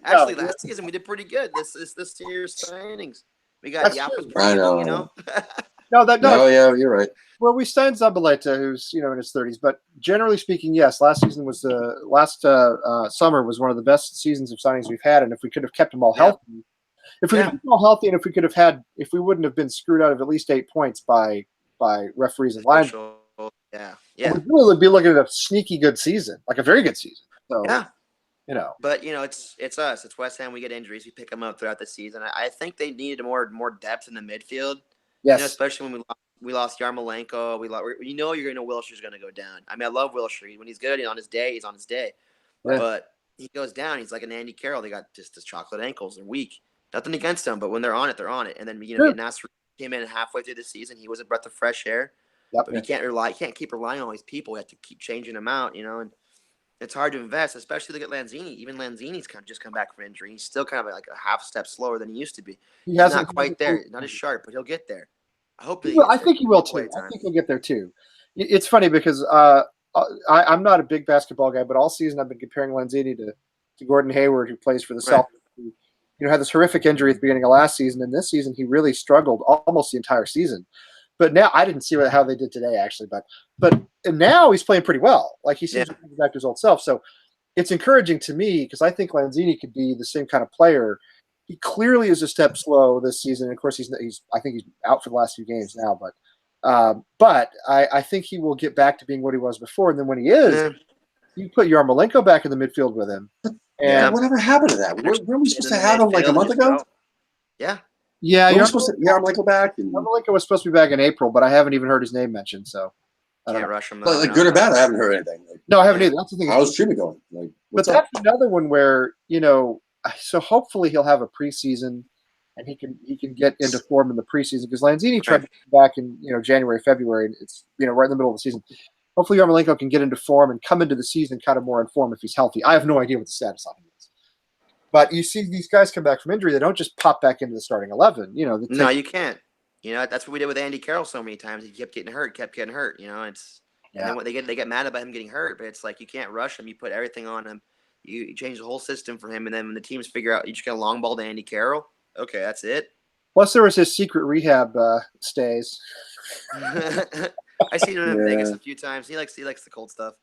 Actually, last season we did pretty good. This year's signings. We got Yappa's I know. No, yeah, you're right. Well, we signed Zabaleta, who's in his 30s, but generally speaking, yes. Last season was summer was one of the best seasons of signings we've had, and if we could have kept them all healthy, if we wouldn't have been screwed out of at least 8 points by referees and lines, we'd really be looking at a sneaky good season, like a very good season. So But it's us. It's West Ham. We get injuries. We pick them up throughout the season. I think they needed more depth in the midfield. Yes, especially when we lost Yarmolenko. You're gonna Wilshire's gonna go down. I mean, I love Wilshere. When he's good, he's on his day. Yeah. But he goes down. He's like an Andy Carroll. They got just his chocolate ankles. They're weak. Nothing against them, but when they're on it, they're on it. And then Nasser came in halfway through the season. He was a breath of fresh air. Yep. But you can't keep relying on these people. You have to keep changing them out. And it's hard to invest, especially look at Lanzini. Even Lanzini's just come back from injury. He's still kind of like a half step slower than he used to be. He's not quite there. Not as sharp, but he'll get there. I think he will too. I think he'll get there too. It's funny because I'm not a big basketball guy, but all season I've been comparing Lanzini to Gordon Hayward, who plays for the Celtics. Who had this horrific injury at the beginning of last season, and this season he really struggled almost the entire season. But now I didn't see how they did today, actually. But now he's playing pretty well. Like he seems to be back to his old self. So it's encouraging to me because I think Lanzini could be the same kind of player. He clearly is a step slow this season. Of course, I think he's out for the last few games now. But I think he will get back to being what he was before. And then when he is, you put Yarmolenko back in the midfield with him. And whatever happened to that? Were we supposed to have him like a month ago? Yeah. Yeah, you're supposed to Yarmolenko back. Yarmolenko was supposed to be back in April, but I haven't even heard his name mentioned. So I don't rush him. Like good or bad, I haven't heard anything. No, I haven't either. That's the thing. How's treatment going? But that's another one where so hopefully he'll have a preseason and he can get into form in the preseason because Lanzini tried to come back in January, February, and it's right in the middle of the season. Hopefully Yarmolenko can get into form and come into the season kind of more in form if he's healthy. I have no idea what the status on him is. But you see these guys come back from injury, they don't just pop back into the starting 11. No, you can't. That's what we did with Andy Carroll so many times. He kept getting hurt. And then they get mad about him getting hurt, but it's like you can't rush him. You put everything on him. You change the whole system for him, and then when the teams figure out you just got a long ball to Andy Carroll, okay, that's it. Plus, there was his secret rehab stays. I seen him in Vegas a few times. He likes the cold stuff.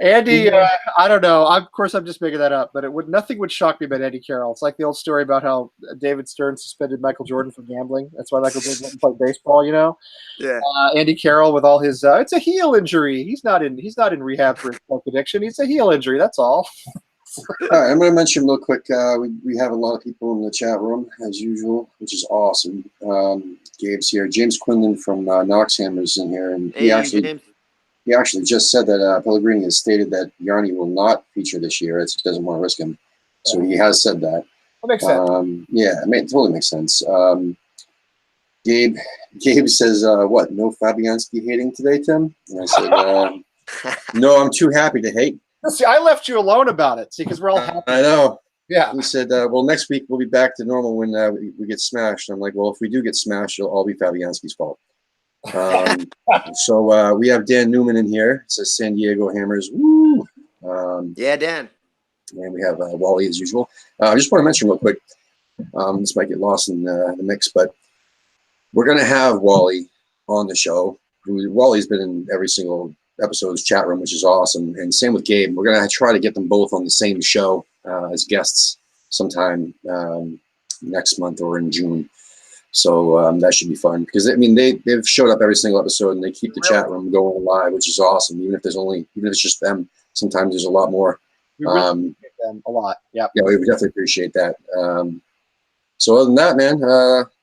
Andy, I don't know. Of course, I'm just making that up, but nothing would shock me about Andy Carroll. It's like the old story about how David Stern suspended Michael Jordan from gambling. That's why Michael Jordan didn't play baseball. Yeah. Andy Carroll with all his it's a heel injury. He's not in rehab for his coke addiction. It's a heel injury. That's all. All right, I'm going to mention real quick. We have a lot of people in the chat room as usual, which is awesome. Gabe's here. James Quinlan from Knoxhammer's in here, and he actually just said that Pellegrini has stated that Yarni will not feature this year. He doesn't want to risk him, so he has said that. That makes sense. It totally makes sense. Gabe says, "What? No Fabianski hating today, Tim?" And I said, "No, I'm too happy to hate." See, I left you alone about it. See, because we're all happy. I know. Yeah. He said, well, next week we'll be back to normal when we get smashed. I'm like, well, if we do get smashed, it'll all be Fabianski's fault. So we have Dan Newman in here. It says San Diego Hammers. Woo! Yeah, Dan. And we have Wally as usual. I just want to mention real quick. This might get lost in the mix, but we're going to have Wally on the show. Wally's been in every single episode's chat room, which is awesome. And same with Gabe. We're going to try to get them both on the same show as guests sometime next month or in June. So that should be fun because I mean they've showed up every single episode and they keep the chat room going live, which is awesome. Even if it's just them, sometimes there's a lot more. We really appreciate them a lot. Yeah, we would definitely appreciate that. So other than that, man,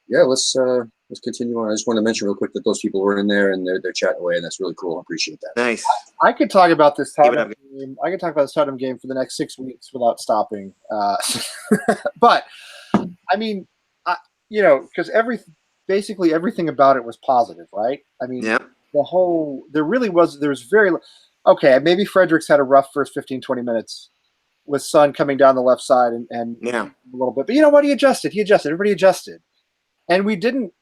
let's continue on. I just want to mention real quick that those people were in there and they're chatting away, and that's really cool. I appreciate that. Nice. I could talk about this Tottenham game. I could talk about this Tottenham game for the next 6 weeks without stopping. But I mean, because basically everything about it was positive, right? I mean, there was very okay. Maybe Fredericks had a rough first 15, 20 minutes with Son coming down the left side and a little bit, but you know what? He adjusted. Everybody adjusted, and we didn't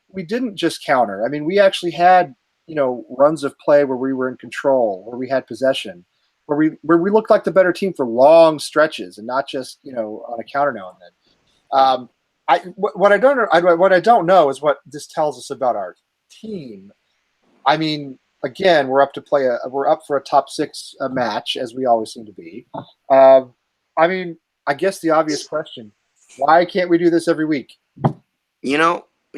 just counter. I mean, we actually had runs of play where we were in control, where we had possession, where we looked like the better team for long stretches, and not just on a counter now and then. What I don't know is what this tells us about our team. I mean, again, we're up for a top 6 match, as we always seem to be. I mean, I guess the obvious question: why can't we do this every week?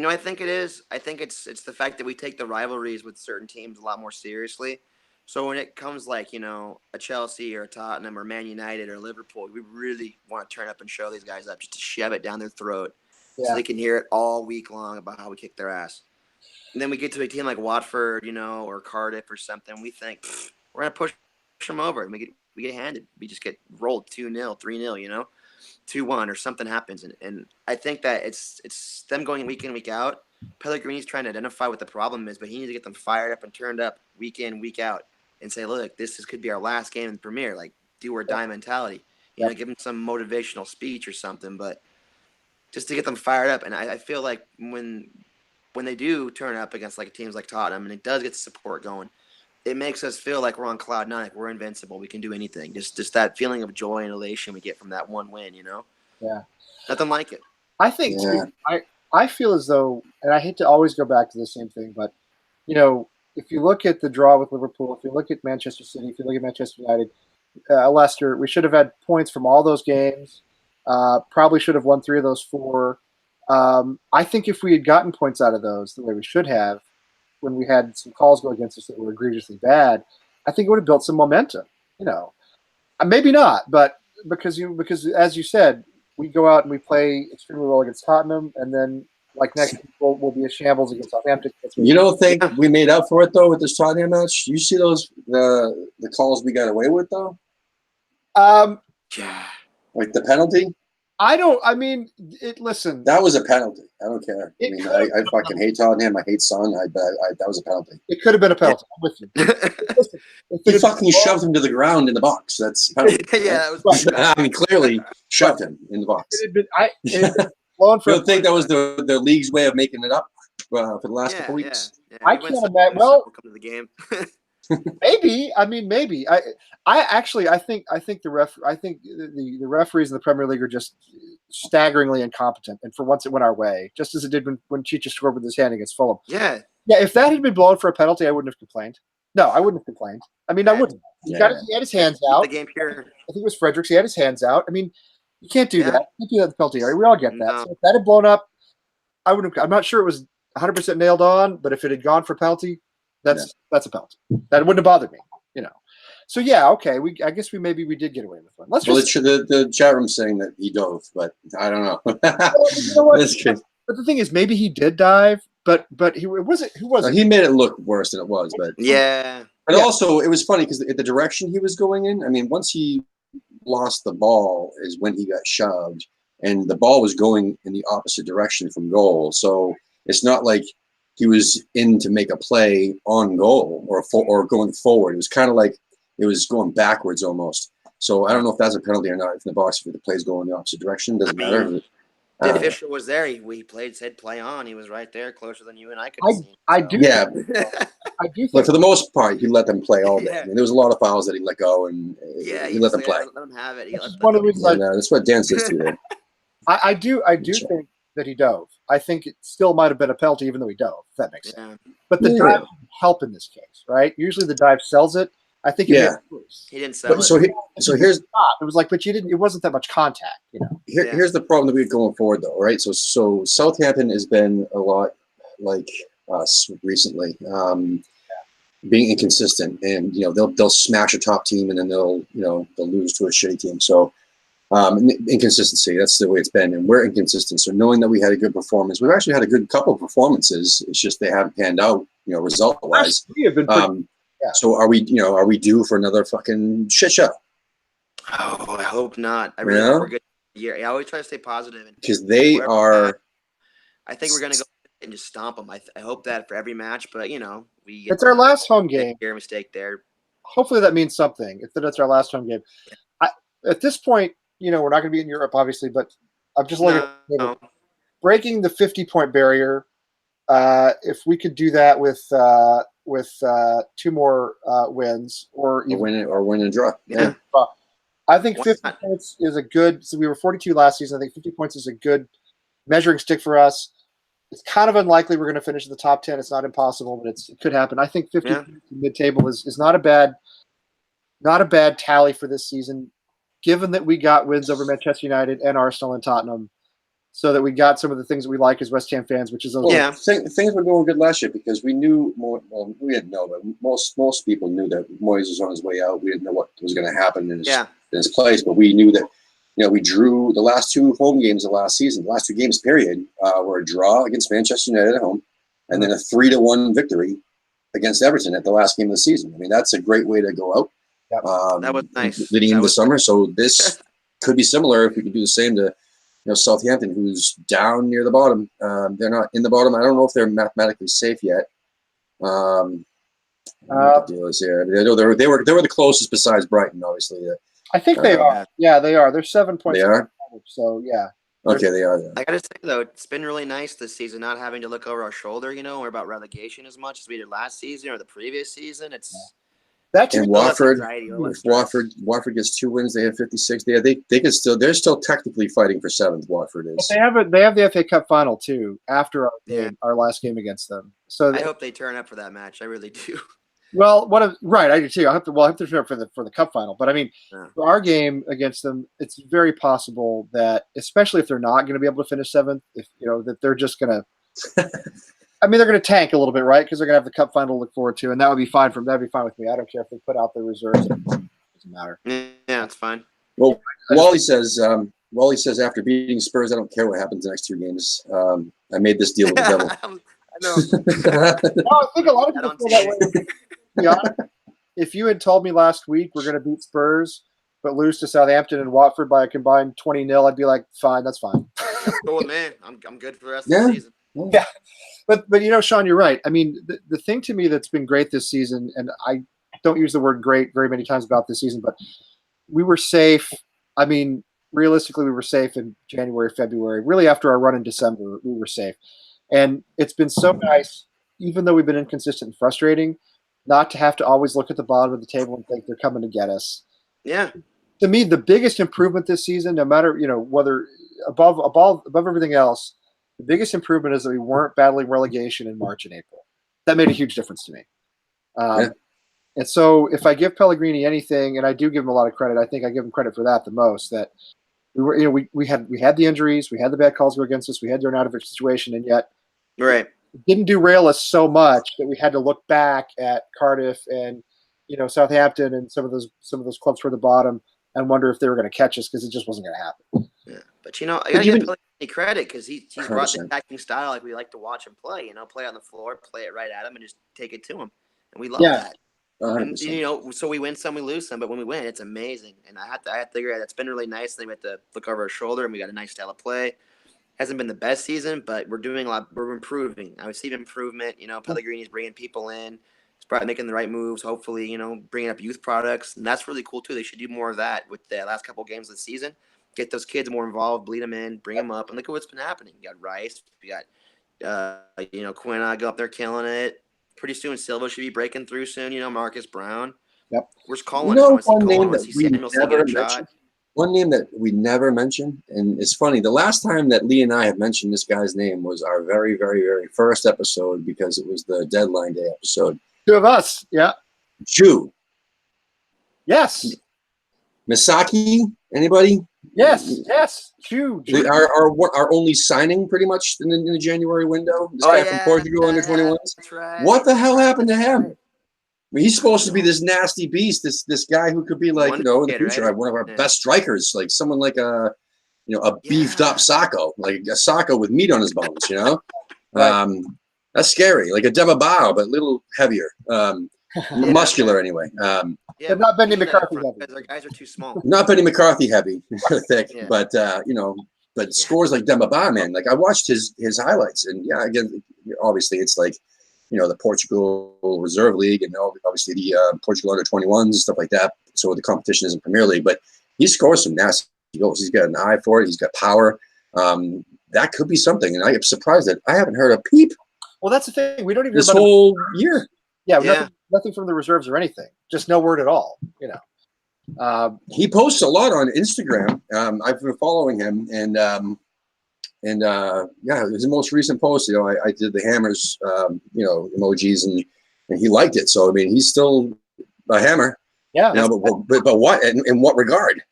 I think it is. I think it's the fact that we take the rivalries with certain teams a lot more seriously. So when it comes like, a Chelsea or a Tottenham or Man United or Liverpool, we really want to turn up and show these guys up just to shove it down their throat so they can hear it all week long about how we kick their ass. And then we get to a team like Watford, or Cardiff or something. We think we're going to push them over and we get handed. We just get rolled 2-0, 3-0, 2-1 or something happens. And I think that it's them going week in, week out. Pellegrini's trying to identify what the problem is, but he needs to get them fired up and turned up week in, week out and say, look, this could be our last game in the Premier. Like, do or die mentality. Give them some motivational speech or something, but just to get them fired up. And I feel like when they do turn up against like teams like Tottenham and it does get support going, it makes us feel like we're on cloud nine, like we're invincible. We can do anything. Just that feeling of joy and elation we get from that one win, Yeah. Nothing like it. I think I feel as though, and I hate to always go back to the same thing, but if you look at the draw with Liverpool, if you look at Manchester City, if you look at Manchester United, Leicester, we should have had points from all those games. Probably should have won 3 of those 4. I think if we had gotten points out of those the way we should have, when we had some calls go against us that were egregiously bad, I think it would have built some momentum. Maybe not, but because as you said, we go out and we play extremely well against Tottenham, and then like next week we'll be a shambles against Southampton. You don't think we made up for it though with this Tottenham match? You see the calls we got away with though? Yeah. Like the penalty? Listen. That was a penalty. I don't care. I fucking hate Tottenham. I hate Son. That was a penalty. It could have been a penalty. I'm with you. He fucking shoved him to the ground in the box. That's penalty. That was. I mean, clearly shoved him in the box. It had been blown for. You don't think that was the league's way of making it up for the last couple weeks? Yeah. I can't imagine. Well, come to the game. Maybe. I think the referees in the Premier League are just staggeringly incompetent, and for once it went our way, just as it did when Chicha scored with his hand against Fulham. Yeah. If that had been blown for a penalty, I wouldn't have complained. No, I wouldn't have complained. I wouldn't. He had his hands out. The game pure. I think it was Fredericks. He had his hands out. You can't do that. You can't do that in the penalty area. We all get that. No. So if that had blown up, I wouldn't. I'm not sure it was 100% nailed on, but if it had gone for penalty, that's a penalty. That wouldn't have bothered me. So okay. I guess we did get away with one. The chat room's saying that he dove, but I don't know. That's good. But the thing is, maybe he did dive, but he wasn't. Who was it? He made it look worse than it was, but yeah. But also, it was funny because the direction he was going in. Once he lost the ball is when he got shoved, and the ball was going in the opposite direction from goal. So it's not like he was in to make a play on goal or going forward. It was kind of like it was going backwards almost. So I don't know if that's a penalty or not. If in the box, if the play's going in the opposite direction, doesn't matter. The official was there. He said play on. He was right there, closer than you and I could I have seen. I so. do Yeah, I do but think for the most part, he let them play all day. Yeah. I mean, there was a lot of fouls that he let go, and Yeah, he let them play. let him have it. He which let is one of the reasons And that's what Dan says to you. I do think that he dove. I think it still might have been a penalty even though he dove, if that makes sense. Yeah. But the Yeah. dive didn't help in this case, right? Usually the dive sells it. I think it Yeah. made it worse. He didn't sell But it. so here's It was like, but you didn't. It wasn't that much contact, you know. Yeah. here's the problem that we're going forward, though, right? So Southampton has been a lot like us recently, being inconsistent, and they'll smash a top team, and then they'll lose to a shitty team. So inconsistency, that's the way it's been, and we're inconsistent. So knowing that we had a good performance, we've actually had a good couple of performances. It's just they haven't panned out, result wise. Last three have been pretty, yeah. So are we due for another fucking shit show? Oh, I hope not. I really hope we're good. Yeah, I always try to stay positive. Because they are. I think we're gonna go and just stomp them. I hope that for every match, but we. It's our last home game. Your mistake there. Hopefully that means something. If that's our last home game, at this point, we're not going to be in Europe, obviously. But I'm just looking at breaking the 50-point barrier. If we could do that with 2 more wins, or even win and draw. Yeah. I think 50 points is a good. So we were 42 last season. I think 50 points is a good measuring stick for us. It's kind of unlikely we're going to finish in the top 10. It's not impossible, but it could happen. I think 50 mid-table is not a bad tally for this season, given that we got wins over Manchester United and Arsenal and Tottenham, so that we got some of the things that we like as West Ham fans, which is things were going good last year because we knew more. Well, we didn't know, but most people knew that Moyes was on his way out. We didn't know what was going to happen in his place, but we knew that. We drew the last 2 home games of last season. The last 2 games, period, were a draw against Manchester United at home, and then a 3-1 victory against Everton at the last game of the season. I mean, that's a great way to go out. Yep. That was nice. Leading into the summer, so this could be similar if we could do the same to Southampton, who's down near the bottom. They're not in the bottom. I don't know if they're mathematically safe yet. What the deal is here. I know they were the closest besides Brighton, obviously. I think they are. Yeah, they are. They're 7 points. They are. So yeah. Okay, they are. I gotta say though, it's been really nice this season, not having to look over our shoulder, or about relegation as much as we did last season or the previous season. It's and Watford gets 2 wins. They have 56. They could still. They're still technically fighting for 7th. Watford is. But they have the FA Cup final too after our last game against them. So I hope they turn up for that match. I really do. Well, I do too. I have to turn up for the cup final. But I mean, for our game against them, it's very possible that, especially if they're not going to be able to finish 7th, if that they're just going to. I mean, they're going to tank a little bit, right? Because they're going to have the cup final to look forward to, and that'd be fine with me. I don't care if they put out their reserves; it doesn't matter. Yeah, it's fine. Well, Wally says after beating Spurs, I don't care what happens the next 2 games. I made this deal with the devil. I know. I think a lot of people feel that way. To be honest, if you had told me last week we're going to beat Spurs but lose to Southampton and Watford by a combined 20-0, I'd be like, fine, that's fine. Cool, man. I'm good for the rest of the season. Yeah. But Sean, you're right. I mean, the thing to me that's been great this season, and I don't use the word great very many times about this season, but we were safe. I mean, realistically, we were safe in January, February. Really, after our run in December, we were safe. And it's been so nice, even though we've been inconsistent and frustrating, not to have to always look at the bottom of the table and think they're coming to get us. Yeah. To me, the biggest improvement this season, no matter whether above everything else, the biggest improvement is that we weren't battling relegation in March and April. That made a huge difference to me. And so, if I give Pellegrini anything, and I do give him a lot of credit, I think I give him credit for that the most. That we were, we had the injuries, we had the bad calls go against us, we had the Arnautovic situation, and yet. Right. It didn't derail us so much that we had to look back at Cardiff and Southampton and some of those clubs toward the bottom and wonder if they were going to catch us, because it just wasn't going to happen. Yeah, but I got to give Pellegrini credit because he's brought the attacking style like we like to watch him play. Play on the floor, play it right at him, and just take it to him, and we love that. And, so we win some, we lose some, but when we win, it's amazing. And I have to agree that's been really nice. They had to look over our shoulder, and we got a nice style of play. Hasn't been the best season, but we're doing a lot. We're improving. I see improvement. Pellegrini's bringing people in. He's probably making the right moves. Hopefully, bringing up youth products, and that's really cool too. They should do more of that with the last couple of games of the season. get those kids more involved, bleed them in, bring them up, and look at what's been happening. You got Rice, you got Quinn go up there killing it. Pretty soon, Silva should be breaking through soon. Marcus Brown. Yep. Where's Colin? I want to see Colin. I want to see Samuelson never get a mentioned. shot. One name that we never mentioned, and it's funny, the last time that Lee and I have mentioned this guy's name was our very, very, very first episode, because it was the Deadline Day episode. Two of us. Yeah. Jew. Yes. Misaki, anybody? Yes. Jew. Our only signing pretty much in the January window. This guy from Portugal under 21s. That's right. What the hell happened to him? I mean, he's supposed to be this nasty beast, this guy who could be like, in the future, one of our best strikers, like someone like a beefed up Sacco, like a Sacco with meat on his bones, Right. That's scary, like a Demba but a little heavier, muscular anyway. But not Benny McCarthy heavy. Because our guys are too small. Not Benny McCarthy heavy, thick, Yeah. but but scores like Demba Ba, man. Like I watched his highlights, and again, obviously it's like, the Portugal Reserve League, and obviously the Portugal under 21s and stuff like that. So the competition isn't Premier League, but he scores some nasty goals. He's got an eye for it. He's got power. That could be something, and I am surprised that I haven't heard a peep. Well, that's the thing. We don't even this whole year. Yeah. Nothing from the reserves or anything. Just no word at all. He posts a lot on Instagram. I've been following him, and his most recent post, I did the hammers, emojis, and he liked it. So I mean, he's still a hammer. Yeah. But what? In what regard?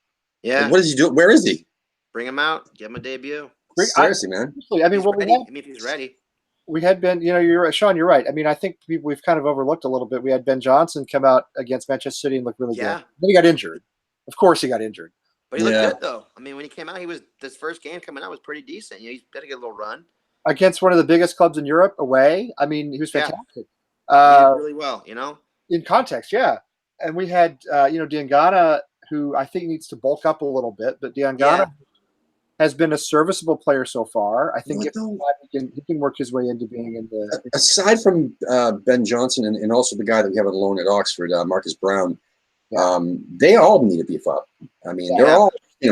Yeah. Like, what does he do? Where is he? Bring him out. Give him a debut. Seriously, man. I mean, if he's ready. We had been, you're right, Sean, you're right. I mean, I think we've kind of overlooked a little bit. We had Ben Johnson come out against Manchester City and look really good. Then he got injured. Of course, he got injured. But he looked good, though. I mean, when he came out, his first game coming out was pretty decent. He's got to get a little run against one of the biggest clubs in Europe away. I mean, he was fantastic. He did really well, in context, yeah. And we had, Diangana, who I think needs to bulk up a little bit, but Diangana has been a serviceable player so far. I think he can work his way into being in the. Aside from Ben Johnson and also the guy that we have on loan at Oxford, Marcus Brown, they all need to beef up. I mean, they're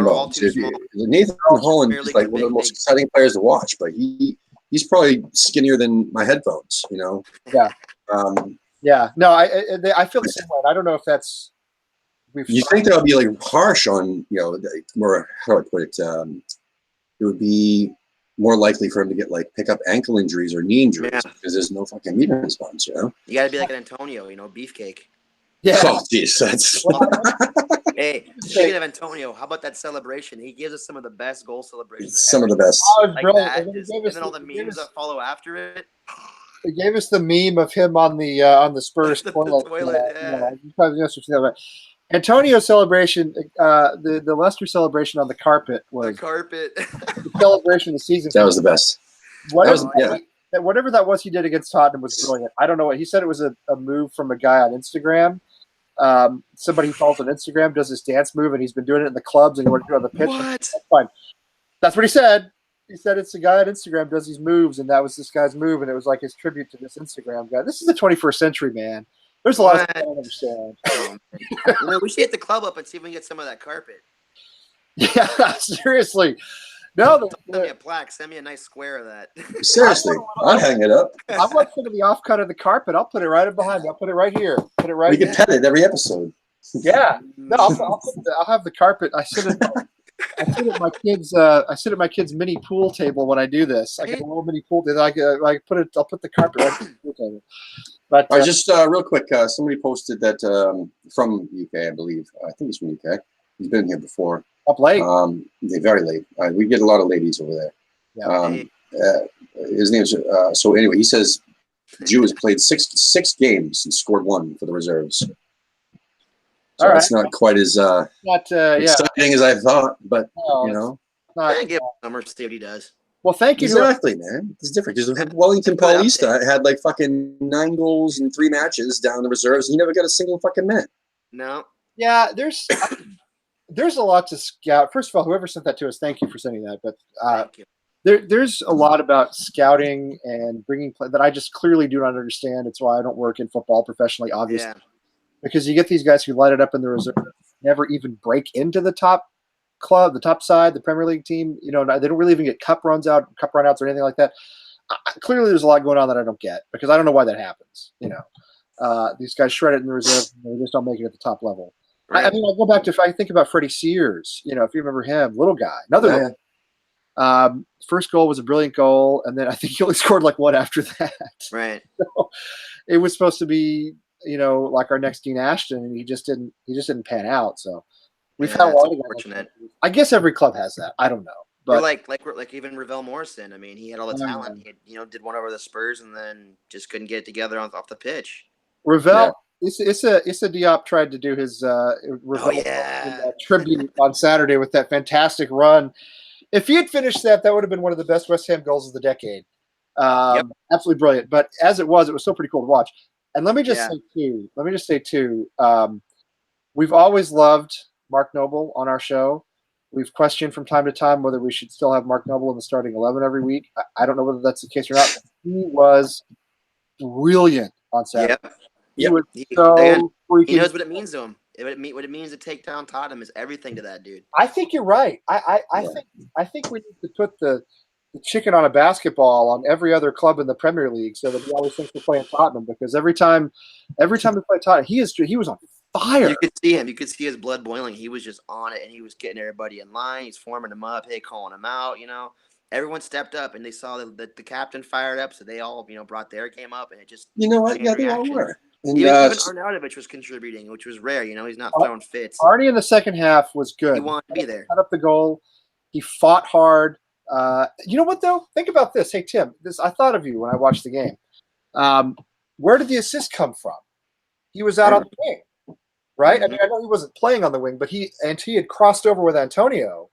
all too small. Nathan Holland is like one of the most exciting players to watch, but he's probably skinnier than my headphones. Yeah. No, I feel the same way. I don't know if that's. You think that would be like harsh on more, how do I put it? It would be more likely for him to get pick up ankle injuries or knee injuries because there's no fucking meat in his bones. You got to be like an Antonio, beefcake. Yeah. Oh, jeez, that's. Hey, speaking of Antonio, how about that celebration? He gives us some of the best goal celebrations. Some of the best. Oh, that, and then all the memes that follow after it. They gave us the meme of him on the Spurs toilet. You probably know something about it. Antonio's celebration, the Leicester celebration on the carpet was the celebration of the season. That was the best. Whatever that was he did against Tottenham was brilliant. I don't know what he said. It was a move from a guy on Instagram. Somebody who follows on Instagram does this dance move, and he's been doing it in the clubs and he wanted to do it on the pitch. What? That's fine. That's what he said. He said it's a guy on Instagram does these moves, and that was this guy's move, and it was like his tribute to this Instagram guy. This is the 21st century, man. There's a lot of stuff I don't understand. We should hit the club up and see if we can get some of that carpet. Yeah, seriously. No, send me a plaque. Send me a nice square of that. Seriously, I'll hang it up. I want some of the offcut of the carpet. I'll put it right up behind me. I'll put it right here. Put it right. We can pet it every episode. Yeah. No, I'll have the carpet. I sit at my kids. I sit at my kids' mini pool table when I do this. I get a little mini pool table. I'll put the carpet right on the pool table. But just real quick, somebody posted that from UK, I believe. I think he's from UK. He's been here before. Up late. They're very late. We get a lot of ladies over there. Yeah. His name's so anyway. He says Jew has played six games and scored 1 for the reserves. So it's not quite as exciting as I thought, but give Summer see what he does. Well, thank you. Exactly, man. It's different because Wellington Paulista had 9 goals in 3 matches down the reserves. He never got a single fucking minute. No. Yeah, there's a lot to scout. First of all, whoever sent that to us, thank you for sending that. But there's a lot about scouting and bringing play that I just clearly do not understand. It's why I don't work in football professionally, obviously. Yeah. Because you get these guys who light it up in the reserve, never even break into the top club, the top side, the Premier League team, they don't really even get cup runouts or anything like that. Clearly, there's a lot going on that I don't get because I don't know why that happens. These guys shred it in the reserve, and they just don't make it at the top level. Right. I go back to if I think about Freddie Sears. If you remember him, little guy, another. First goal was a brilliant goal, and then I think he only scored like one after that. Right. So it was supposed to be, like our next Dean Ashton, and he just didn't pan out. So we've had a lot of unfortunate. I guess every club has that. I don't know, but or like even Ravel Morrison. I mean, he had all the talent. He had, did one over the Spurs, and then just couldn't get it together off the pitch. Ravel. Yeah. Issa Diop tried to do his Ravel tribute on Saturday with that fantastic run. If he had finished that would have been one of the best West Ham goals of the decade. Absolutely brilliant. But as it was still pretty cool to watch. And let me just say too, we've always loved Mark Noble on our show. We've questioned from time to time whether we should still have Mark Noble in the starting 11 every week. I don't know whether that's the case or not. He was brilliant on Saturday. Yep. He was so freaking. He knows what it means to him. What it means to take down Tottenham is everything to that dude. I think you're right. I think we need to put the chicken on a basketball on every other club in the Premier League so that he always thinks we're playing Tottenham, because every time we play Tottenham, he was on fire. You could see him. You could see his blood boiling. He was just on it, and he was getting everybody in line. He's forming them up. Hey, calling them out. Everyone stepped up, and they saw that the captain fired up, so they all brought their game up, and it just they all were. And, even Arnautovic was contributing, which was rare. He's not throwing fits. Arnie in the second half was good. He wanted to be there. Cut up the goal. He fought hard. You know what though? Think about this. Hey Tim, I thought of you when I watched the game. Where did the assist come from? He was out on the wing, right? I mean, I know he wasn't playing on the wing, but he had crossed over with Antonio,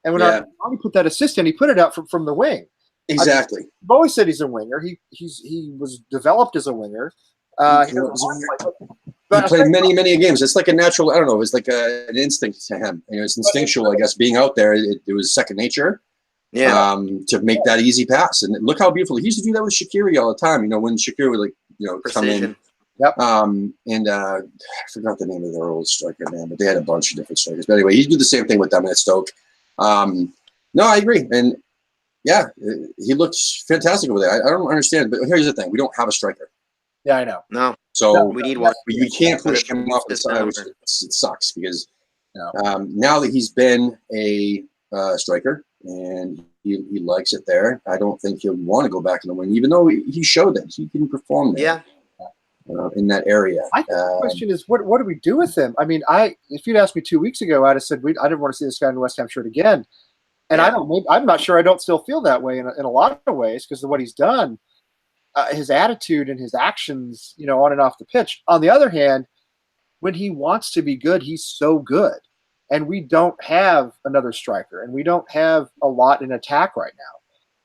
and when Arnie put that assist in, he put it out from the wing. Exactly. I've always said he's a winger. He was developed as a winger. He played many games. It's like a natural. I don't know. It's like an instinct to him. It's instinctual, I guess. Being out there, it was second nature. Yeah. To make that easy pass, and look how beautiful he used to do that with Shaqiri all the time. When Shaqiri would come in. Yep. And I forgot the name of their old striker, man, but they had a bunch of different strikers. But anyway, he did the same thing with them at Stoke. No, I agree, and yeah, he looks fantastic over there. I don't understand, but here's the thing: we don't have a striker. Yeah, I know. No. So we need one. We can't push him off the side, which it sucks because now that he's been a striker and he likes it there, I don't think he'll want to go back in the wing, even though he showed that he can perform there. Yeah. In that area. I think the question is, what do we do with him? I mean, if you'd asked me 2 weeks ago, I'd have said I didn't want to see this guy in the West Ham shirt again. And I'm not sure I don't still feel that way in a lot of ways because of what he's done. His attitude and his actions, on and off the pitch. On the other hand, when he wants to be good, he's so good. And we don't have another striker, and we don't have a lot in attack right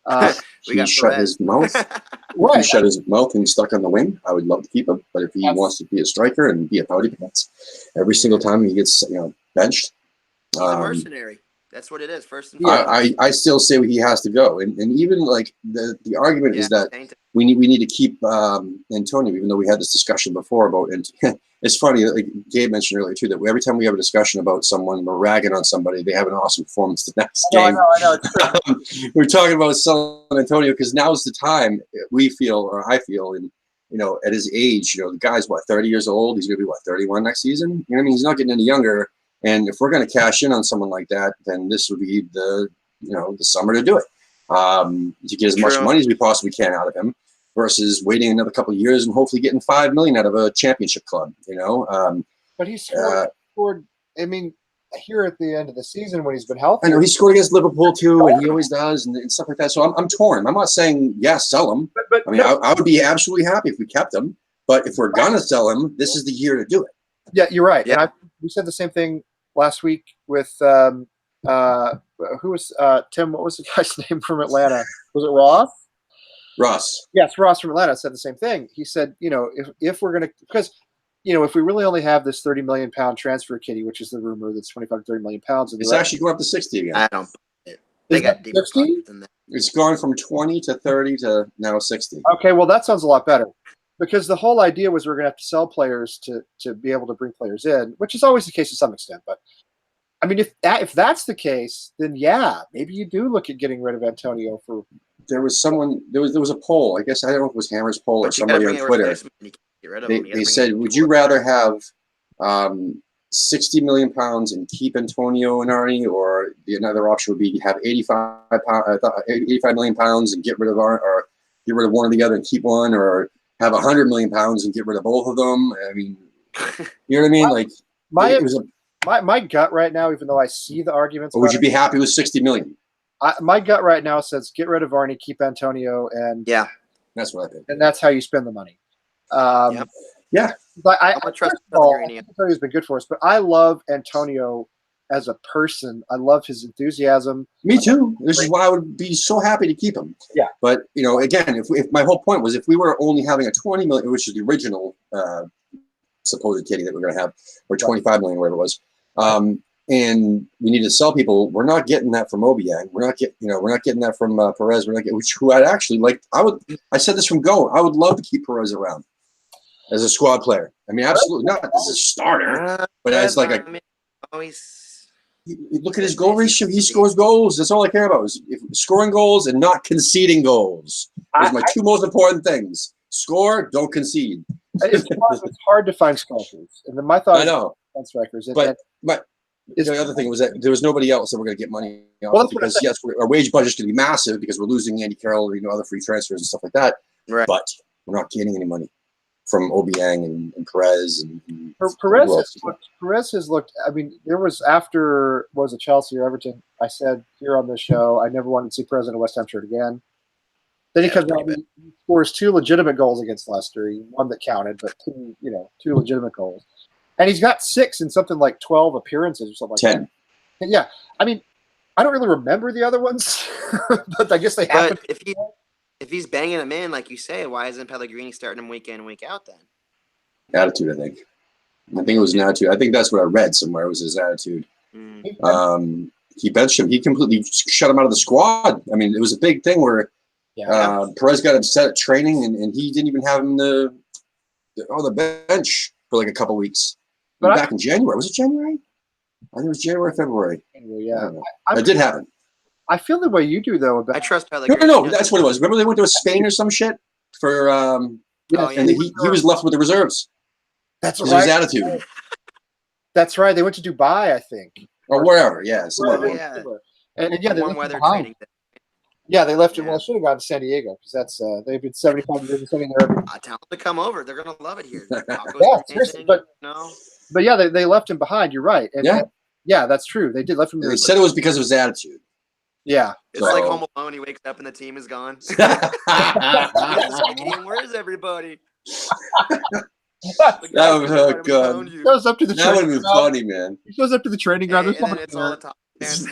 now. He shut his mouth. Right. He shut his mouth and stuck on the wing. I would love to keep him, but if he wants to be a striker and be a pouty pants every single time he gets benched, a mercenary. That's what it is. First and foremost. I still say he has to go, and even like the argument is that we need to keep Antonio, even though we had this discussion before about. And it's funny, like Gabe mentioned earlier too, that every time we have a discussion about someone, we're ragging on somebody, they have an awesome performance the next game. I know. We're talking about selling Antonio because now's the time. We feel, or I feel, and at his age, the guy's 30 years old. He's gonna be 31 next season. You know what I mean? He's not getting any younger. And if we're going to cash in on someone like that, then this would be the summer to do it. To get as much money as we possibly can out of him, versus waiting another couple of years and hopefully getting $5 million out of a championship club. But he scored. I mean, here at the end of the season when he's been healthy. I know he scored against Liverpool too, and he always does, and stuff like that. So I'm torn. I'm not saying sell him. But I mean, I would be absolutely happy if we kept him. But if we're gonna sell him, this is the year to do it. Yeah, you're right. Yeah. And we said the same thing last week with who was Tim? What was the guy's name from Atlanta? Was it Ross? Ross. Yes, Ross from Atlanta said the same thing. He said, if we're gonna, because if we really only have this £30 million transfer kitty, which is the rumor that's 25 to 30 million pounds, it's actually going up to 60 again. I don't. They got deeper pockets than that. It's gone from 20 to 30 to now 60. Okay, well that sounds a lot better. Because the whole idea was we're going to have to sell players to be able to bring players in, which is always the case to some extent. But I mean, if that's the case, then yeah, maybe you do look at getting rid of Antonio for. There was a poll. I guess I don't know if it was Hammer's poll or But you gotta somebody on bring a Twitter. replacement. You can't get rid of him. You gotta They bring said, in would people you rather have 60 million pounds and keep Antonio and Arnie, or another option would be have 85 million pounds and get rid of or get rid of one or the other and keep one, or have 100 million pounds and get rid of both of them? I mean, you know what I mean? Like, it was my gut right now, even though I see the arguments, or would you be happy with 60 million? My gut right now says get rid of Arnie, keep Antonio, and Yeah, That's what I think. and that's how you spend the money. Yep. Yeah. But I'm gonna trust first of all, Pellegrini. Antonio's been good for us, but I love Antonio as a person. I love his enthusiasm. Me too. This is why I would be so happy to keep him. Yeah. But again, if my whole point was, if we were only having a 20 million, which is the original supposed kitty that we're going to have, or 25 million, whatever it was, and we need to sell people, we're not getting that from Obiang. We're not getting that from Perez. We're not getting, who I'd actually like. I said this from go. I would love to keep Perez around as a squad player. I mean, absolutely not as a starter, but as like look at his goal ratio. He scores goals. That's all I care about, is scoring goals and not conceding goals. Those are my two most important things. Score, don't concede. It's hard to find strikers, and then my thought I know. is strikers. But the other thing was that there was nobody else that we're going to get money off because yes, our wage budget's going to be massive because we're losing Andy Carroll, other free transfers and stuff like that. Right. But we're not getting any money from Obiang and Perez and Perez has looked. I mean, there was after was it Chelsea or Everton? I said here on this show I never wanted to see Perez in a West Ham shirt again. Then he comes out, he scores 2 legitimate goals against Leicester. One that counted, but 2 legitimate goals. And he's got 6 in something like 12 appearances or something like 10. that. Yeah, I mean, I don't really remember the other ones, but I guess they happen. But if he's banging him in, like you say, why isn't Pellegrini starting him week in and week out then? Attitude, I think. I think it was an attitude. I think that's what I read somewhere. It was his attitude. He benched him. He completely shut him out of the squad. I mean, it was a big thing where Perez got upset at training, and he didn't even have him on the bench for like a couple weeks. Back in January. Was it January? I think it was January, February. Yeah. It did happen. I feel the way you do, though. I trust Pellegrini. No, that's what it was. Remember they went to Spain or some shit for and he was left with the reserves. That's right. His attitude. That's right. They went to Dubai, I think, or wherever. Yeah. And they warm weather training. Yeah, they left it. Well, should have gone to San Diego because that's they've been 75 years sitting there. Tell them to come over. They're gonna love it here. Seriously, but yeah, they left him behind. You're right. And, that's true. They did left him. They said it was because of his attitude. Yeah, it's like Home Alone. He wakes up and the team is gone. Where is everybody? That was good. He goes up to the that would have been funny, man. He goes up to the training ground. And then it's all the top fans.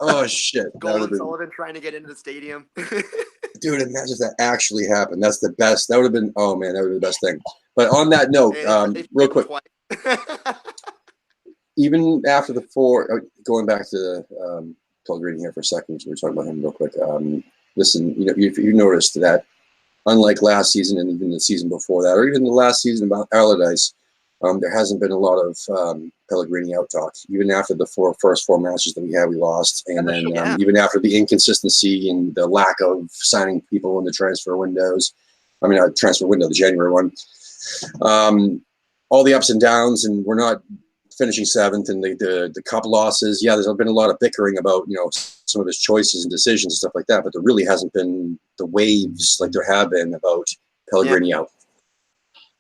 Oh shit! Golden Sullivan trying to get into the stadium. Dude, imagine if that actually happened. That's the best. That would have been. Oh man, that would have been the best thing. But on that note, real quick, even after the 4, going back to Pellegrini here for a second, we're talking about him real quick. Listen, if you noticed that, unlike last season and even the season before that, or even the last season about Allardyce, there hasn't been a lot of Pellegrini out talk. Even after the first 4 matches that we had, we lost. And then even after the inconsistency and the lack of signing people in the transfer windows, the January one, all the ups and downs, and we're not finishing 7th, and the cup losses. Yeah, there's been a lot of bickering about some of his choices and decisions and stuff like that, but there really hasn't been the waves like there have been about Pellegrini out.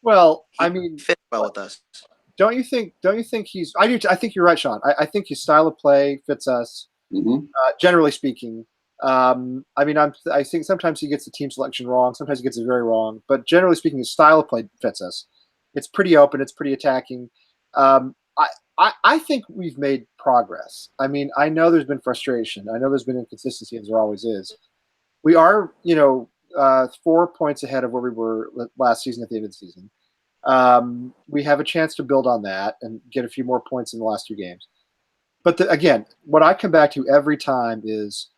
Well, I mean, fit well with us. Don't you think he's? I do. I think you're right, Sean. I think his style of play fits us. Mm-hmm. Generally speaking, I think sometimes he gets the team selection wrong. Sometimes he gets it very wrong. But generally speaking, his style of play fits us. It's pretty open. It's pretty attacking. I think we've made progress. I mean, I know there's been frustration. I know there's been inconsistency, as there always is. We are, 4 points ahead of where we were last season at the end of the season. We have a chance to build on that and get a few more points in the last 2 games. But again, what I come back to every time is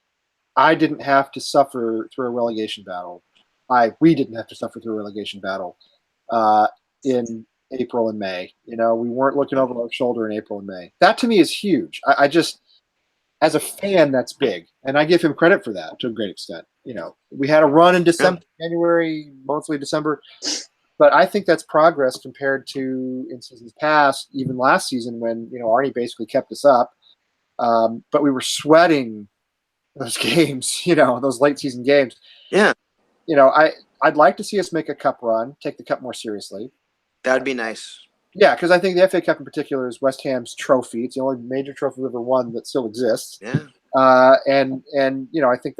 I didn't have to suffer through a relegation battle. We didn't have to suffer through a relegation battle in April and May. You know, we weren't looking over our shoulder in April and May. That to me is huge. I just, as a fan, that's big, and I give him credit for that to a great extent. You know, we had a run in December, January, mostly December, but I think that's progress compared to in seasons past, even last season when Arnie basically kept us up, but we were sweating those games, those late season games. Yeah. I'd like to see us make a cup run, take the cup more seriously. That would be nice. Yeah, because I think the FA Cup in particular is West Ham's trophy. It's the only major trophy we've ever won that still exists. Yeah. And I think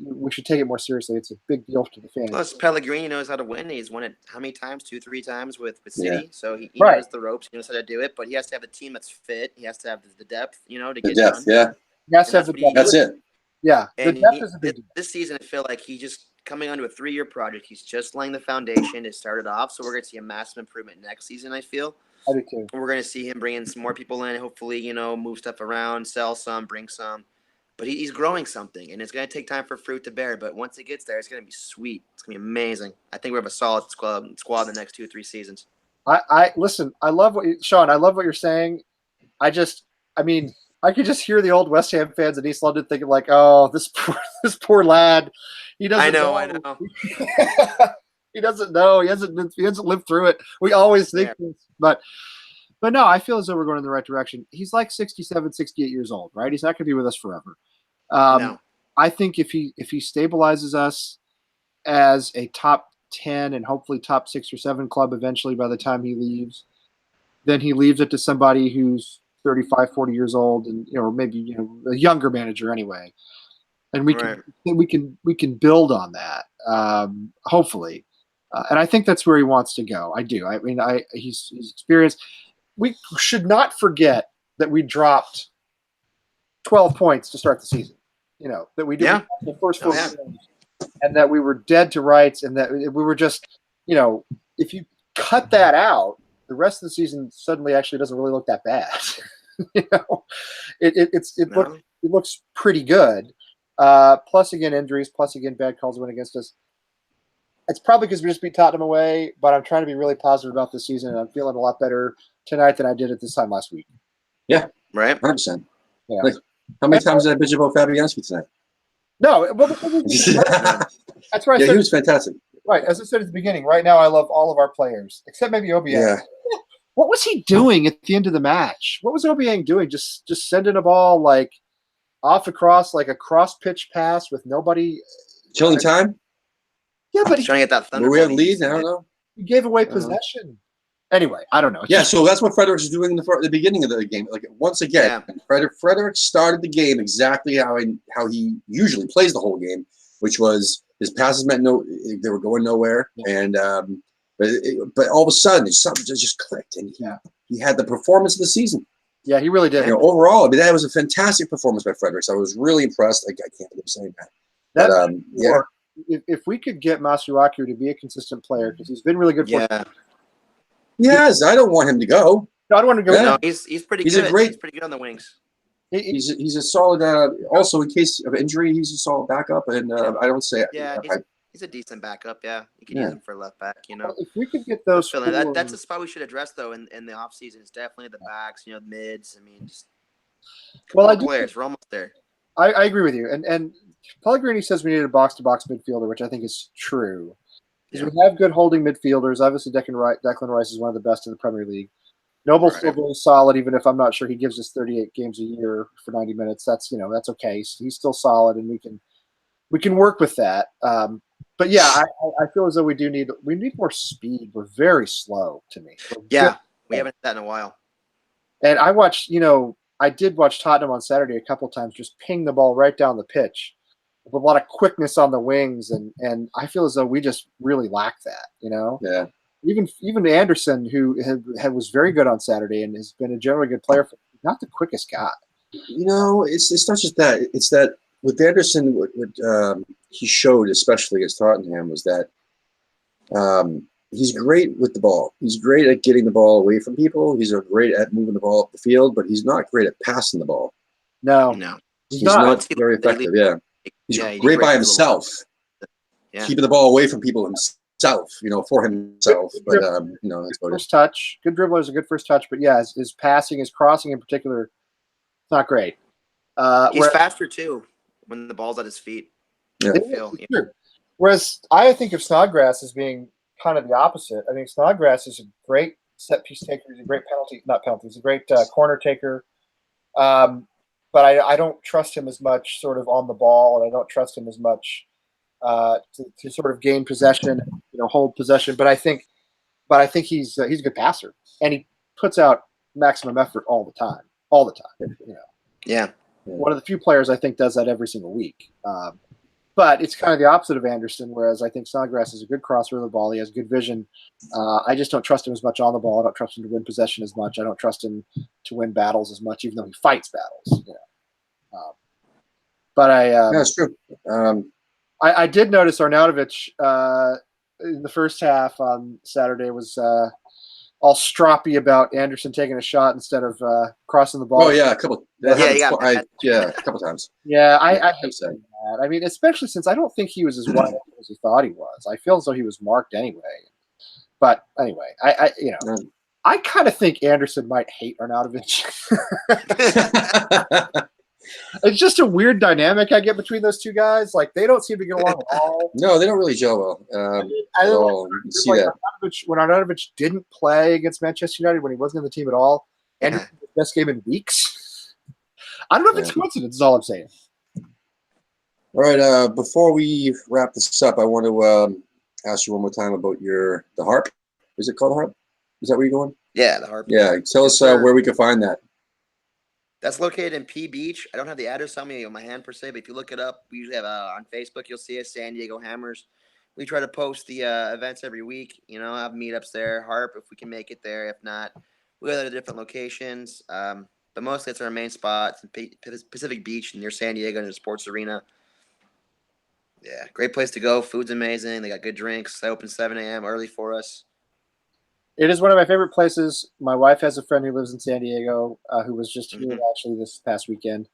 we should take it more seriously. It's a big deal to the fans. Plus, Pellegrini knows how to win. He's won it how many times? 2-3 times with City. Yeah. So he Right. knows the ropes. He knows how to do it. But he has to have a team that's fit. He has to have the depth, to The get depth, done. yeah. Yes, And That's it. Yeah, the And depth is a big deal. this season, I feel like he just coming onto a 3-year project. He's just laying the foundation to start it off. So we're going to see a massive improvement next season, I feel. I do too. We're going to see him bring in some more people in, hopefully, move stuff around, sell some, bring some. But he's growing something, and it's going to take time for fruit to bear. But once it gets there, it's going to be sweet. It's going to be amazing. I think we have a solid squad in the next 2-3 seasons. Listen, I love Sean, I love what you're saying. I could just hear the old West Ham fans in East London thinking like, "Oh, this poor lad, he doesn't." I know. He doesn't know. He hasn't lived through it. We always think this, but no, I feel as though we're going in the right direction. He's like 67, 68 years old, right? He's not going to be with us forever. No. I think if he stabilizes us as a top 10 and hopefully top 6 or 7 club eventually by the time he leaves, then he leaves it to somebody who's 35, 40 years old, and or maybe a younger manager anyway, and we can build on that, hopefully, and I think that's where he wants to go. I do. I mean, he's experienced. We should not forget that we dropped 12 points to start the season. That we did the first 4 games, and that we were dead to rights, and that we were just, if you cut that out, the rest of the season suddenly actually doesn't really look that bad. It looks pretty good. Plus again injuries, plus again bad calls went against us. It's probably because we just beat Tottenham away, but I'm trying to be really positive about this season, and I'm feeling a lot better tonight than I did at this time last week. Yeah, right. 100%. Yeah. Like, how many times did I bitch about Fabianski tonight? No, well, that's right. Yeah, he was fantastic. Right, as I said at the beginning, right now I love all of our players except maybe Obiang. Yeah. What was he doing at the end of the match? What was Obiang doing? Just sending a ball like off across, like a cross pitch pass with nobody. Killing time? Yeah, but Trying to get that thunder. Were we on lead? I don't know. he gave away possession. Anyway, I don't know. Yeah, so that's what Fredericks was doing in the beginning of the game. Like once again, Frederick started the game exactly how he usually plays the whole game, which was his passes they were going nowhere, and but all of a sudden something just clicked, and he had the performance of the season. Yeah, he really did. Overall, I mean, that was a fantastic performance by Fredericks. I was really impressed. I can't believe saying that. But, if we could get Masuaku to be a consistent player, because he's been really good for us. Yes, I don't want him to go. No, I don't want to go. No, he's pretty good. He's pretty good on the wings. He's a solid. Also, in case of injury, he's a solid backup, and I don't say. Yeah, he's a decent backup. Yeah, you can use him for left back. Well, if we could get those, that's a spot we should address though in the off season. It's definitely the backs. Mids. I mean, just players. We're almost there. I agree with you, and Pellegrini says we need a box-to-box midfielder, which I think is true. Because we have good holding midfielders. Obviously, Declan Rice is one of the best in the Premier League. Noble's still very solid, even if I'm not sure he gives us 38 games a year for 90 minutes. That's that's okay. He's still solid, and we can work with that. But yeah, I feel as though we need more speed. We're very slow to me. We haven't had that in a while. And I did watch Tottenham on Saturday a couple of times, just ping the ball right down the pitch with a lot of quickness on the wings, and I feel as though we just really lack that. Yeah. Even Anderson, who was very good on Saturday and has been a generally good player, not the quickest guy. It's not just that. It's that with Anderson, what he showed, especially against Tottenham, was that he's great with the ball. He's great at getting the ball away from people. He's great at moving the ball up the field, but he's not great at passing the ball. No. He's not very effective. Yeah. He's great by himself, keeping the ball away from people himself. himself, for himself. But that's about it. First touch, good dribbler is a good first touch, but yeah, his passing, his crossing in particular, not great. He's faster too when the ball's at his feet. Yeah. Whereas I think of Snodgrass as being kind of the opposite. I think Snodgrass is a great set piece taker. He's a great he's a great corner taker. But I don't trust him as much sort of on the ball, and I don't trust him as much to sort of gain possession, hold possession. But I think he's a good passer, and he puts out maximum effort all the time. Yeah. One of the few players I think does that every single week. But it's kind of the opposite of Anderson, whereas I think Snodgrass is a good crosser of the ball. He has good vision. I just don't trust him as much on the ball. I don't trust him to win possession as much. I don't trust him to win battles as much, even though he fights battles. That's true. I did notice Arnautovic in the first half on Saturday was all stroppy about Anderson taking a shot instead of crossing the ball. Oh yeah, a couple. A couple times. Yeah, I hate saying that. I mean, especially since I don't think he was as wide open as he thought he was. I feel as though he was marked anyway. But anyway, I kind of think Anderson might hate Arnautovic. It's just a weird dynamic I get between those two guys. Like, they don't seem to get along at all. No, they don't really gel well. You see that. When Arnautovic didn't play against Manchester United, when he wasn't in the team at all, and his best game in weeks. I don't know if it's coincidence, is all I'm saying. All right, before we wrap this up, I want to ask you one more time about the harp. Is it called the harp? Is that where you're going? Yeah, the harp. Yeah, tell us where we can find that. That's located in P Beach. I don't have the address on me on my hand per se, but if you look it up, we usually have on Facebook. You'll see us, San Diego Hammers. We try to post the events every week. Have meetups there. Harp, if we can make it there. If not, we go to different locations. But mostly it's our main spot, Pacific Beach near San Diego near the sports arena. Yeah, great place to go. Food's amazing. They got good drinks. They open 7 a.m. early for us. It is one of my favorite places. My wife has a friend who lives in San Diego who was just here actually this past weekend.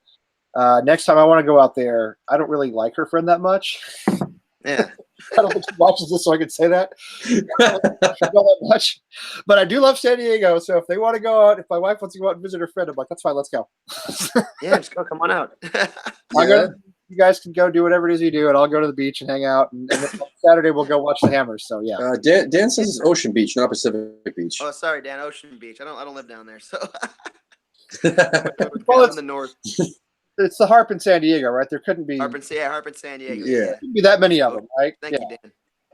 Next time I want to go out there. I don't really like her friend that much. Yeah. I don't think she watches this, so I can say that. Not that much. But I do love San Diego, so if they want to go out, if my wife wants to go out and visit her friend, I'm like, that's fine, let's go. Yeah, just go. Come on out. You guys can go do whatever it is you do, and I'll go to the beach and hang out. And then Saturday we'll go watch the Hammers. So yeah. Dan says it's Ocean Beach, not Pacific Beach. Oh, sorry, Dan. Ocean Beach. I don't live down there, so. Well, it's in the north. It's the Harp in San Diego, right? There couldn't be. Harp in San Diego. Yeah. There couldn't be that many of them, right? Thank you,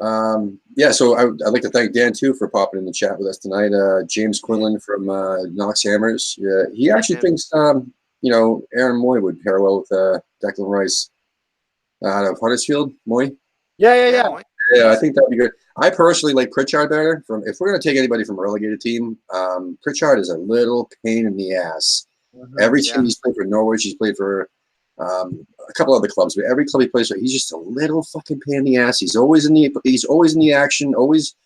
Dan. So I'd like to thank Dan too for popping in the chat with us tonight. James Quinlan from Knox Hammers. He actually thinks Aaron Moy would pair well with Declan Rice out of Huddersfield. Moy. Yeah. Yeah, I think that'd be good. I personally like Pritchard better. If we're gonna take anybody from a relegated team, Pritchard is a little pain in the ass. Mm-hmm. Every team he's played for Norwich, he's played for a couple other clubs, but every club he plays for, he's just a little fucking pain in the ass. He's always in the action, always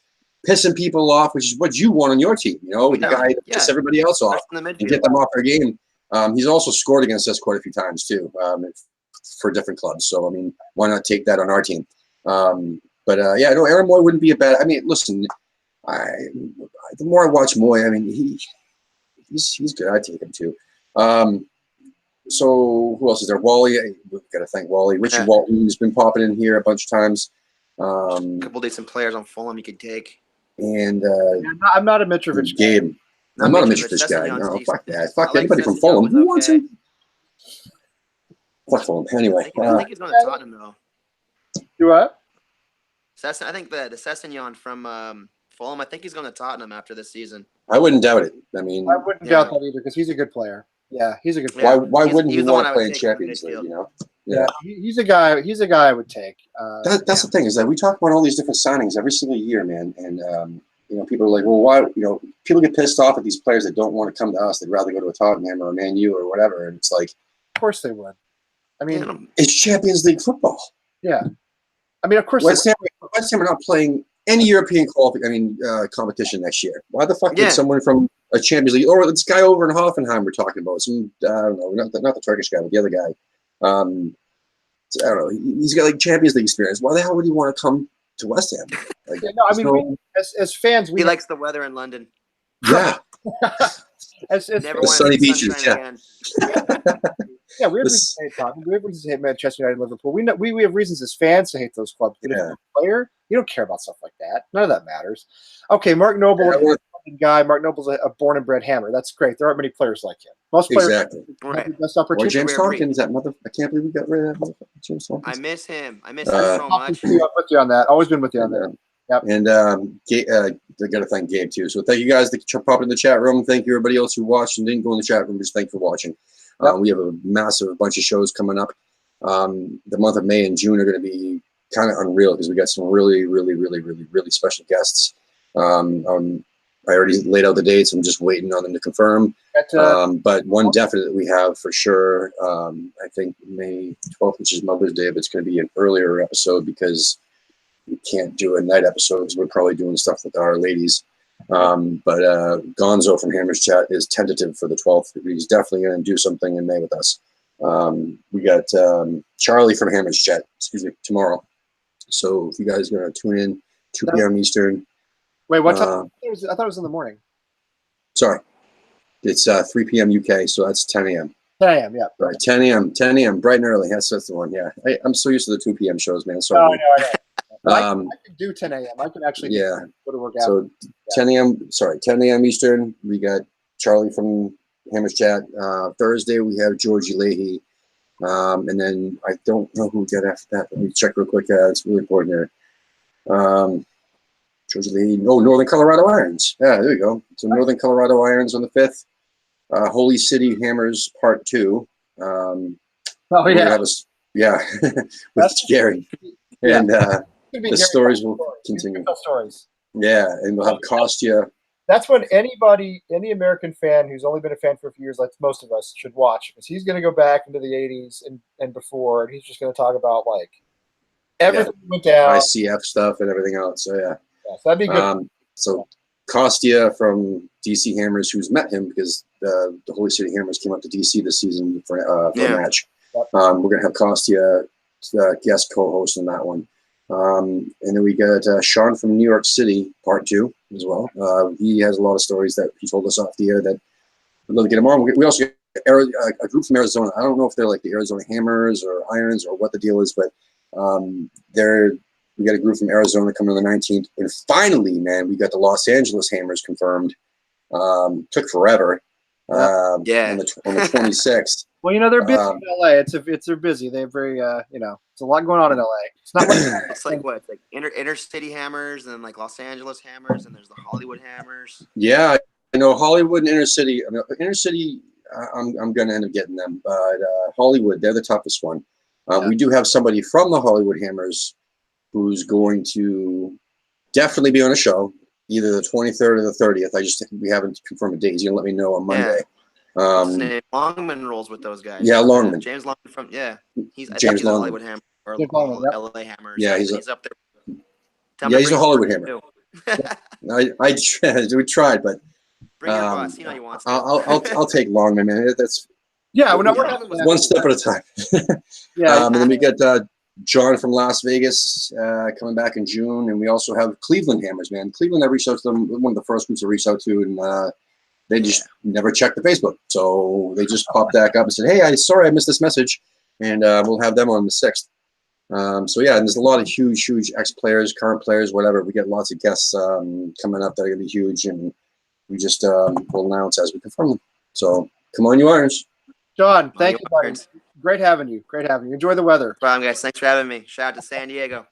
pissing people off, which is what you want on your team. The guy that piss everybody else off and get them off their game. He's also scored against us quite a few times too, for different clubs. So I mean, why not take that on our team? Aaron Moy wouldn't be a bad. I mean, listen, the more I watch Moy, I mean, he's good. I'd take him too. So who else is there? Wally. We've got to thank Wally. Richard Walton has been popping in here a bunch of times. A couple decent players on Fulham you could take. And I'm not a Mitrovic Gabe. I'm not a Mitrovic guy. No, fuck that. Fuck anybody from Fulham. Who wants him? Fuck Fulham. Anyway. I think he's going to Tottenham though. Do what? I think the Sessegnon from Fulham. I think he's going to Tottenham after this season. I wouldn't doubt it. I mean, I wouldn't doubt that either because he's a good player. Yeah, he's a good player. Why wouldn't he want to play in Champions League? Yeah, he's a guy. He's a guy I would take. That's the thing is that we talk about all these different signings every single year, man. And people are like, well, why? People get pissed off at these players that don't want to come to us. They'd rather go to a Tottenham or a Man U or whatever. And it's like, of course they would. I mean, it's Champions League football. Yeah, I mean, of course. West Ham are not playing any European competition next year. Why the fuck would someone from a Champions League or this guy over in Hoffenheim we're talking about? Some I don't know, not the Turkish guy, but the other guy. I don't know. He's got like Champions League experience. Why the hell would he want to come to West Ham. Like, Yeah, no, I there's mean, no- as fans, we He likes the weather in London. yeah, as Never The wanted sunny to see beaches, sunshine yeah. again. yeah, we have This- reasons to hate Tottenham. We have reasons to hate Manchester United, and Liverpool. We know we have reasons as fans to hate those clubs. But if Yeah. you're a player, you don't care about stuff like that. None of that matters. Okay, Mark Noble, I want- guy. Mark Noble's a born and bred hammer. That's great. There aren't many players like him. Most players exactly. have Right. the best Or opportunity. James Rare breed. Tompkins, that mother. I can't believe we got rid of that motherfucker, James I Tompkins. miss him. I miss Uh, him so much. I'm with you on that. Always been with you on that. Yep. And I got to thank Gabe too. So thank you guys that popped in the chat room. Thank you everybody else who watched and didn't go in the chat room. Just thank you for watching. Yep. We have a massive bunch of shows coming up. The month of May and June are going to be kind of unreal because we got some really, really, really, really, really special guests. I already laid out the dates. I'm just waiting on them to confirm. But one definite we have for sure. I think May 12th, which is Mother's Day, but it's going to be an earlier episode because we can't do a night episode because we're probably doing stuff with our ladies. But Gonzo from Hammers Chat is tentative for the 12th. He's definitely going to do something in May with us. We got Charlie from Hammers Chat, tomorrow. So if you guys are going to tune in, 2 p.m. Eastern. Wait, what time? I thought it was in the morning. Sorry. It's 3 p.m. UK, so that's 10 a.m. 10 a.m. Yeah. Right, 10 a.m. 10 a.m. bright and early. That's the one. Yeah, I'm so used to the 2 p.m. shows, man. No, Sorry. I know. I can do 10 a.m. I can actually Yeah. go to work out. So 10 a.m. Sorry, 10 a.m. Eastern. We got Charlie from Hammers Chat. Thursday we have Georgie Leahy, and then I don't know who we got after that. Let me check real quick. It's really important there. Georgia Leahy. Oh, Northern Colorado Irons. Yeah, there you go. So Northern Colorado Irons on the 5th. Holy City Hammers Part 2. Oh we're yeah. gonna have with That's- Gary. Yeah. And It's gonna be the Gary stories telling will stories. continue. You tell stories. Yeah, and we'll have Kostya. That's when any American fan who's only been a fan for a few years, like most of us, should watch, because he's going to go back into the 80s and before, and he's just going to talk about like everything that went down. ICF stuff and everything else. So yeah. Yeah, so that'd be good. So Kostya from DC Hammers, who's met him because the Holy City Hammers came up to DC this season for a match. Yep. We're gonna have Kostya guest co-host on that one. And then we got Sean from New York City, Part 2 as well. He has a lot of stories that he told us off the air that we'd love to get him on. We also get a group from Arizona. I don't know if they're like the Arizona Hammers or Irons or what the deal is, but we got a group from Arizona coming on the 19th. And finally, man, we got the Los Angeles Hammers confirmed. Took forever. On the 26th. Well, they're busy in LA. They're busy. They're very, it's a lot going on in LA. It's not like It's like what? It's like intercity Hammers and then like Los Angeles Hammers and there's the Hollywood Hammers. Yeah, I know Hollywood and inner city. I mean, inner city, I'm gonna end up getting them, but Hollywood, they're the toughest one. We do have somebody from the Hollywood Hammers who's going to definitely be on a show, either the 23rd or the 30th. We haven't confirmed a date. He's gonna let me know on Monday. What's his name? Longman rolls with those guys. Yeah, Longman. James Longman from he's James a Longman. Hollywood Hammer or LA Hammers. Yeah, he's up there. He's a Hollywood Hammer. We tried, but bring your boss. You know he wants. I'll take Longman, man. That's we're one step at a time. And then we got John from Las Vegas coming back in June, and we also have Cleveland Hammers, man. Cleveland, I reached out to them, one of the first groups I reached out to, and they just never checked the Facebook. So they just popped back up and said, hey, sorry I missed this message, and we'll have them on the 6th. And there's a lot of huge ex-players, current players, whatever. We get lots of guests coming up that are going to be huge, and we just will announce as we confirm them. So come on, you Irons. John, thank you, buddy. Great having you. Enjoy the weather. No problem, guys. Thanks for having me. Shout out to San Diego.